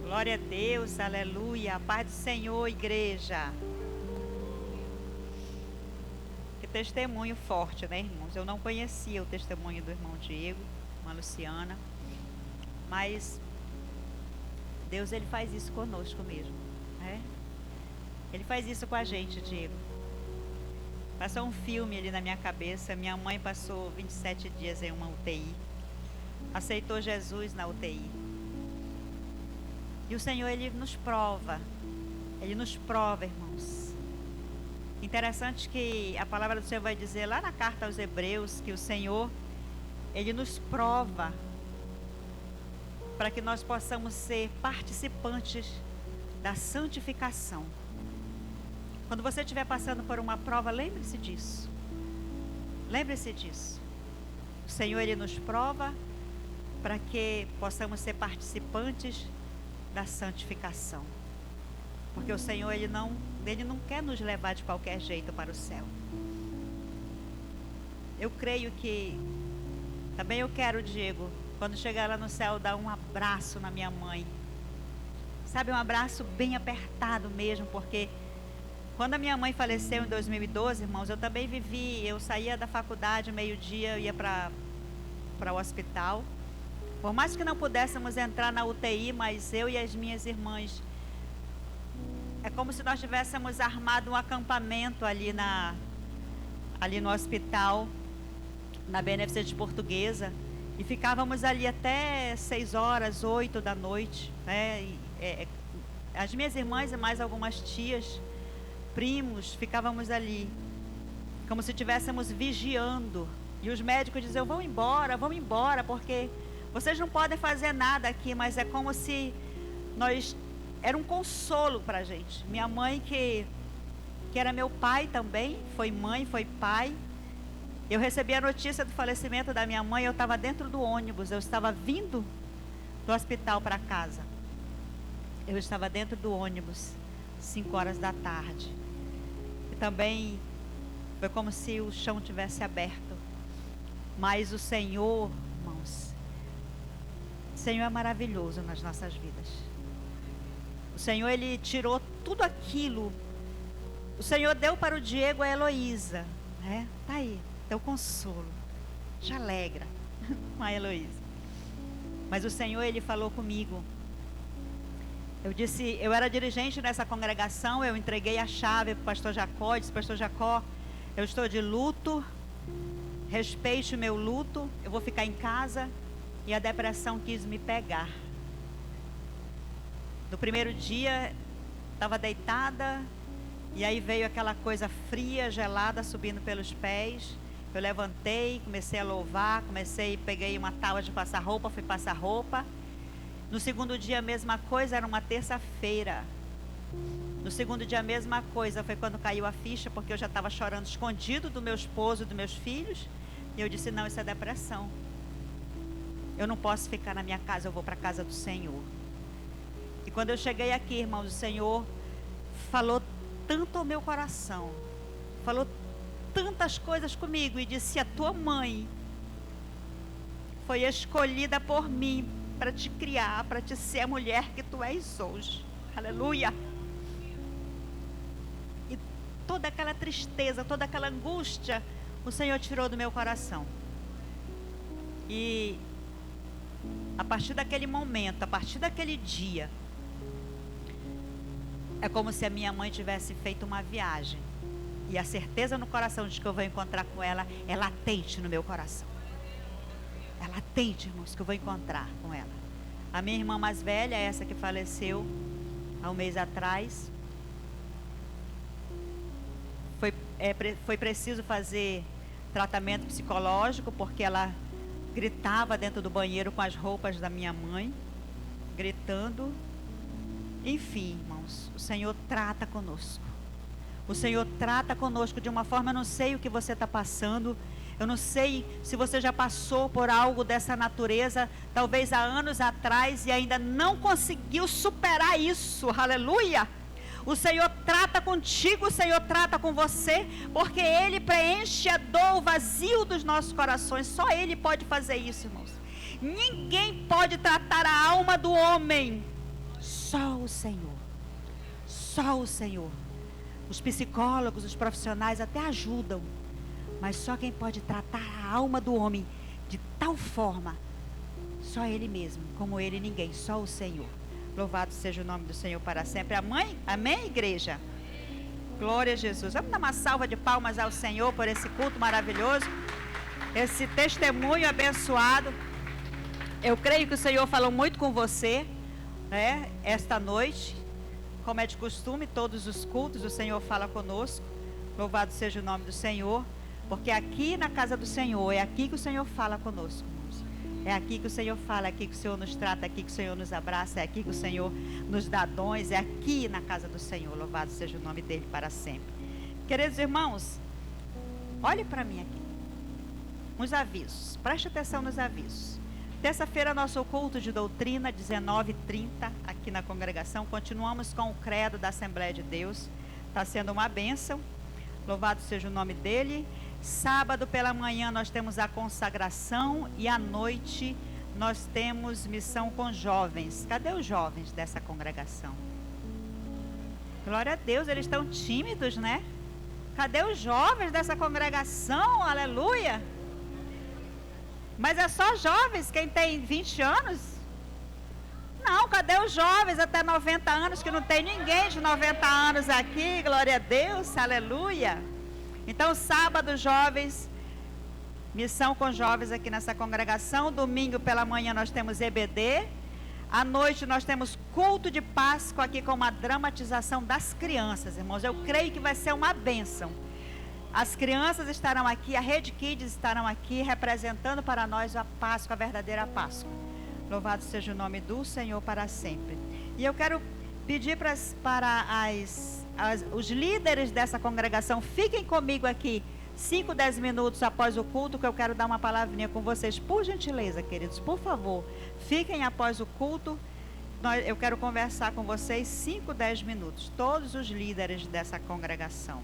Glória a Deus, aleluia, a paz do Senhor, igreja. Que testemunho forte, né, irmãos? Eu não conhecia o testemunho do irmão Diego, irmã Luciana, mas Deus, Ele faz isso conosco mesmo, né? Ele faz isso com a gente, Diego. Passou um filme ali na minha cabeça. Minha mãe passou 27 dias em uma UTI, aceitou Jesus na UTI. E o Senhor, Ele nos prova, irmãos. Interessante que a palavra do Senhor vai dizer lá na carta aos Hebreus, que o Senhor, Ele nos prova, para que nós possamos ser participantes da santificação. Quando você estiver passando por uma prova, lembre-se disso. Lembre-se disso. O Senhor, Ele nos prova para que possamos ser participantes da santificação. Porque o Senhor, Ele não quer nos levar de qualquer jeito para o céu. Eu creio que também eu quero, Diego, quando chegar lá no céu, dar um abraço na minha mãe. sabe, um abraço bem apertado mesmo, porque quando a minha mãe faleceu em 2012, irmãos, eu também vivi, eu saía da faculdade meio-dia, ia para o hospital. Por mais que não pudéssemos entrar na UTI, mas eu e as minhas irmãs, é como se nós tivéssemos armado um acampamento ali no hospital, na Beneficente Portuguesa, e ficávamos ali até 6 horas, 8 da noite, né? As minhas irmãs e mais algumas tias, primos, ficávamos ali, como se estivéssemos vigiando. E os médicos diziam, vão embora, porque vocês não podem fazer nada aqui, mas é como se era um consolo para a gente. Minha mãe, que era meu pai também, foi mãe, foi pai. Eu recebi a notícia do falecimento da minha mãe, eu estava dentro do ônibus, eu estava vindo do hospital para casa. Eu estava dentro do ônibus, 5 horas da tarde. E também foi como se o chão tivesse aberto. Mas o Senhor, irmãos, o Senhor é maravilhoso nas nossas vidas. O Senhor, Ele tirou tudo aquilo. O Senhor deu para o Diego a Heloísa, né? Tá aí, deu consolo, te alegra com a Heloísa. Mas o Senhor, Ele falou comigo. Eu disse, eu era dirigente nessa congregação, eu entreguei a chave para o pastor Jacó, disse, pastor Jacó, eu estou de luto, respeite o meu luto, eu vou ficar em casa. E a depressão quis me pegar. No primeiro dia, estava deitada, e aí veio aquela coisa fria, gelada, subindo pelos pés. Eu levantei, comecei a louvar, peguei uma tábua de passar roupa, fui passar roupa. No segundo dia a mesma coisa, era uma terça-feira. No segundo dia a mesma coisa, foi quando caiu a ficha, porque eu já estava chorando escondido do meu esposo, dos meus filhos. E eu disse, não, isso é depressão. Eu não posso ficar na minha casa, eu vou para a casa do Senhor. E quando eu cheguei aqui, irmãos, o Senhor falou tanto ao meu coração, falou tantas coisas comigo e disse, a tua mãe foi escolhida por mim para te criar, para te ser a mulher que tu és hoje. Aleluia! E toda aquela tristeza, toda aquela angústia, o Senhor tirou do meu coração. E a partir daquele momento, a partir daquele dia, é como se a minha mãe tivesse feito uma viagem. E a certeza no coração de que eu vou encontrar com ela é latente no meu coração. É latente, irmãos, que eu vou encontrar com ela. A minha irmã mais velha, essa que faleceu há um mês atrás, foi preciso fazer tratamento psicológico, porque ela gritava dentro do banheiro com as roupas da minha mãe, gritando. Enfim, irmãos, o Senhor trata conosco. O Senhor trata conosco de uma forma, eu não sei o que você está passando, eu não sei se você já passou por algo dessa natureza, talvez há anos atrás, e ainda não conseguiu superar isso, aleluia! O Senhor trata contigo, o Senhor trata com você, porque Ele preenche a dor, o vazio dos nossos corações. Só Ele pode fazer isso, irmãos. Ninguém pode tratar a alma do homem, só o Senhor. Só o Senhor. Os psicólogos, os profissionais até ajudam, mas só quem pode tratar a alma do homem de tal forma, só Ele mesmo, como Ele ninguém, só o Senhor. Louvado seja o nome do Senhor para sempre. Amém? Amém, igreja? Glória a Jesus. Vamos dar uma salva de palmas ao Senhor por esse culto maravilhoso, esse testemunho abençoado. Eu creio que o Senhor falou muito com você, né, esta noite. Como é de costume, todos os cultos o Senhor fala conosco. Louvado seja o nome do Senhor, porque aqui na casa do Senhor, é aqui que o Senhor fala conosco, irmãos. É aqui que o Senhor fala, é aqui que o Senhor nos trata, é aqui que o Senhor nos abraça, é aqui que o Senhor nos dá dons, é aqui na casa do Senhor. Louvado seja o nome dele para sempre. Queridos irmãos, olhe para mim aqui. Uns avisos, preste atenção nos avisos. Terça-feira, nosso culto de doutrina, 19h30, aqui na congregação. Continuamos com o credo da Assembleia de Deus. Está sendo uma bênção. Louvado seja o nome dele. Sábado pela manhã nós temos a consagração e à noite nós temos missão com jovens. Cadê os jovens dessa congregação? Glória a Deus, eles estão tímidos, né? Cadê os jovens dessa congregação? Aleluia! Mas é só jovens, quem tem 20 anos? Não, cadê os jovens até 90 anos, que não tem ninguém de 90 anos aqui? Glória a Deus, aleluia! Então, sábado, jovens, missão com jovens aqui nessa congregação. Domingo pela manhã nós temos EBD. À noite nós temos culto de Páscoa aqui com uma dramatização das crianças, irmãos. Eu creio que vai ser uma bênção. As crianças estarão aqui, a Rede Kids estarão aqui representando para nós a Páscoa, a verdadeira Páscoa. Louvado seja o nome do Senhor para sempre. E eu quero pedir para os líderes dessa congregação, fiquem comigo aqui 5, 10 minutos após o culto, que eu quero dar uma palavrinha com vocês. Por gentileza, queridos, por favor, fiquem após o culto. Eu quero conversar com vocês 5, 10 minutos, todos os líderes dessa congregação.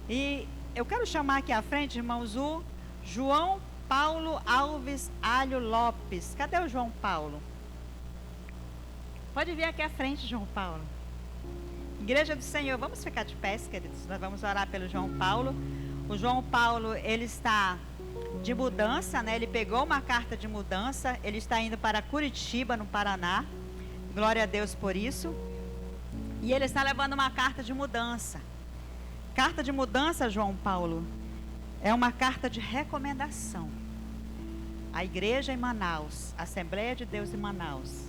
E eu quero chamar aqui à frente, irmãos, o João Paulo Alves Alho Lopes. Cadê o João Paulo? Pode vir aqui à frente, João Paulo. Igreja do Senhor, vamos ficar de pé, queridos. Nós vamos orar pelo João Paulo. O João Paulo, ele está de mudança, né? Ele pegou uma carta de mudança. Ele está indo para Curitiba, no Paraná. Glória a Deus por isso. E ele está levando uma carta de mudança. Carta de mudança, João Paulo, é uma carta de recomendação. A igreja em Manaus, a Assembleia de Deus em Manaus,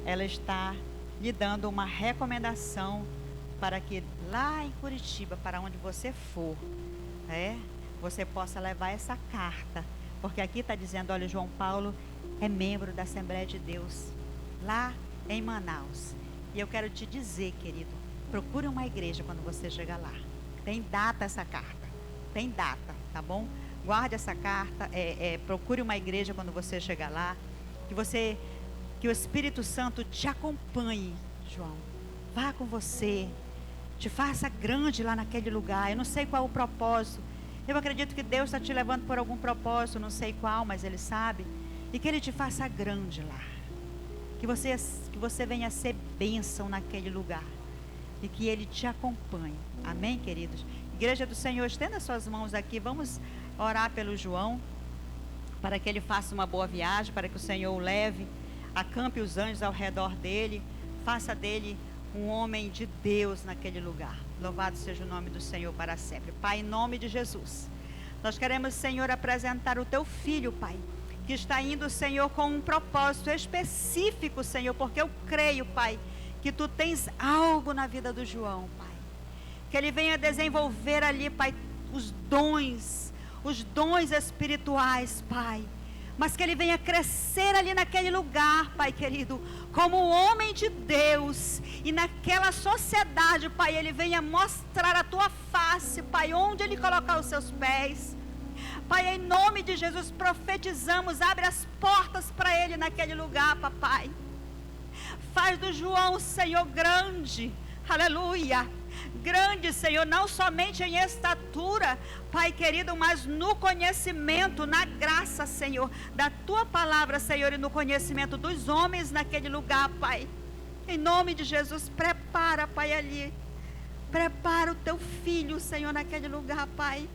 ela está lhe dando uma recomendação para que lá em Curitiba, para onde você for, você possa levar essa carta, porque aqui está dizendo, olha, João Paulo é membro da Assembleia de Deus lá em Manaus, e eu quero te dizer, querido, procure uma igreja quando você chegar lá. Tem data essa carta, tem data, tá bom? Guarde essa carta, procure uma igreja quando você chegar lá, que o Espírito Santo te acompanhe, João, vá com você, te faça grande lá naquele lugar. Eu não sei qual é o propósito. Eu acredito que Deus está te levando por algum propósito, não sei qual, mas Ele sabe. E que Ele te faça grande lá. Que você venha ser bênção naquele lugar. E que Ele te acompanhe. Amém, queridos? Igreja do Senhor, estenda suas mãos aqui. Vamos orar pelo João, para que ele faça uma boa viagem, para que o Senhor o leve, acampe os anjos ao redor dele, faça dele um homem de Deus naquele lugar. Louvado seja o nome do Senhor para sempre. Pai, em nome de Jesus, nós queremos, Senhor, apresentar o teu filho, Pai, que está indo, Senhor, com um propósito específico, Senhor, porque eu creio, Pai, que tu tens algo na vida do João, Pai, que ele venha desenvolver ali, Pai, os dons espirituais, Pai, mas que ele venha crescer ali naquele lugar, Pai querido, como homem de Deus, e naquela sociedade, Pai, ele venha mostrar a tua face, Pai, onde ele colocar os seus pés. Pai, em nome de Jesus, profetizamos, abre as portas para ele naquele lugar, Papai. Faz do João, Senhor, grande, aleluia, grande, Senhor, não somente em estatura, Pai querido, mas no conhecimento, na graça, Senhor, da tua palavra, Senhor, e no conhecimento dos homens naquele lugar, Pai. Em nome de Jesus, prepara, Pai, ali, prepara o teu filho, Senhor, naquele lugar, Pai.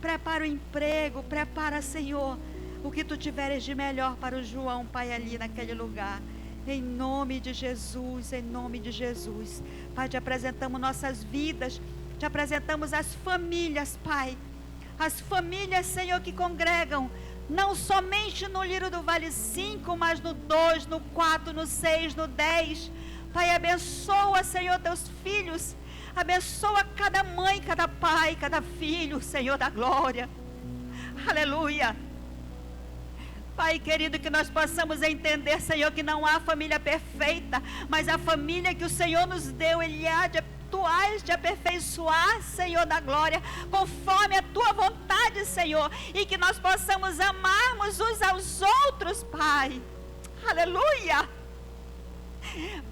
Prepara o emprego, prepara, Senhor, o que tu tiveres de melhor para o João, Pai, ali naquele lugar. Em nome de Jesus, em nome de Jesus. Pai, te apresentamos nossas vidas, te apresentamos as famílias, Pai. As famílias, Senhor, que congregam, não somente no Lírio do Vale 5, mas no 2, no 4, no 6, no 10. Pai, abençoa, Senhor, teus filhos. Abençoa cada mãe, cada pai, cada filho, Senhor da glória. Aleluia. Pai querido, que nós possamos entender, Senhor, que não há família perfeita, mas a família que o Senhor nos deu, tu hás de aperfeiçoar, Senhor da glória, conforme a tua vontade, Senhor, e que nós possamos amarmos uns aos outros, Pai. Aleluia.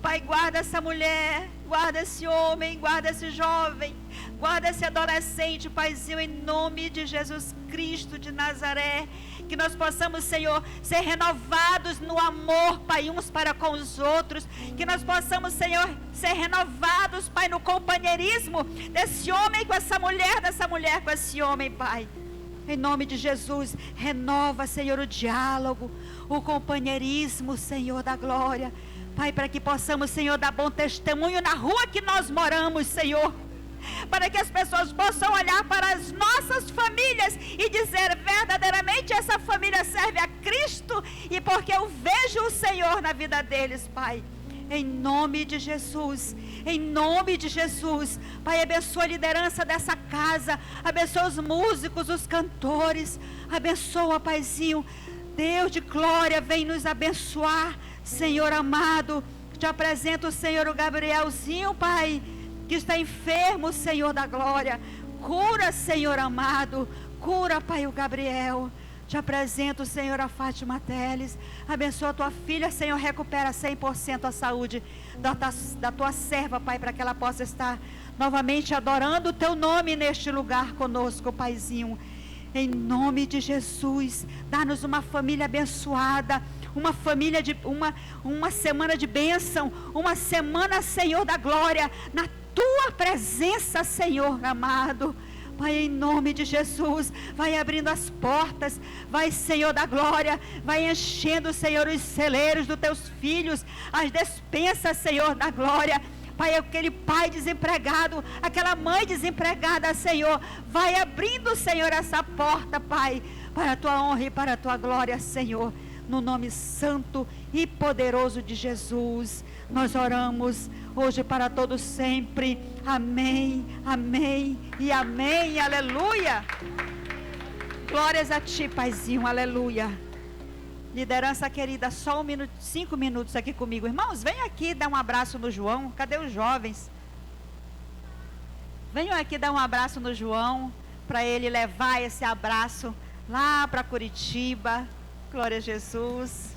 Pai, guarda essa mulher, guarda esse homem, guarda esse jovem. Guarda esse adolescente, Paizinho, em nome de Jesus Cristo de Nazaré. Que nós possamos, Senhor, ser renovados no amor, Pai, uns para com os outros. Que nós possamos, Senhor, ser renovados, Pai, no companheirismo desse homem com essa mulher, dessa mulher com esse homem, Pai. Em nome de Jesus, renova, Senhor, o diálogo, o companheirismo, Senhor da glória. Pai, para que possamos, Senhor, dar bom testemunho na rua que nós moramos, Senhor. Para que as pessoas possam olhar para as nossas famílias e dizer: verdadeiramente essa família serve a Cristo, e porque eu vejo o Senhor na vida deles, Pai. Em nome de Jesus, em nome de Jesus, Pai, abençoa a liderança dessa casa, abençoa os músicos, os cantores, abençoa, Paizinho, Deus de glória, vem nos abençoar, Senhor amado. Te apresento, Senhor, o Gabrielzinho, Pai, que está enfermo, Senhor da glória. Cura, Senhor amado, cura, Pai, o Gabriel. Te apresento, Senhor, a Fátima Teles. Abençoa a tua filha, Senhor, recupera 100% a saúde da tua serva, Pai, para que ela possa estar novamente adorando o teu nome neste lugar conosco, Paizinho. Em nome de Jesus, dá-nos uma família abençoada, uma família de uma semana de bênção, uma semana, Senhor da glória, na tua presença, Senhor amado. Pai, em nome de Jesus, vai abrindo as portas, vai, Senhor da glória, vai enchendo, Senhor, os celeiros dos teus filhos, as despensas, Senhor da glória. Pai, aquele pai desempregado, aquela mãe desempregada, Senhor, vai abrindo, Senhor, essa porta, Pai, para a tua honra e para a tua glória, Senhor. No nome santo e poderoso de Jesus, nós oramos hoje para todos sempre. Amém, amém e amém. Aleluia. Glórias a ti, Paizinho. Aleluia. Liderança querida, só 5 minutos aqui comigo. Irmãos, venham aqui dar um abraço no João. Cadê os jovens? Venham aqui dar um abraço no João, para ele levar esse abraço lá para Curitiba. Glória a Jesus.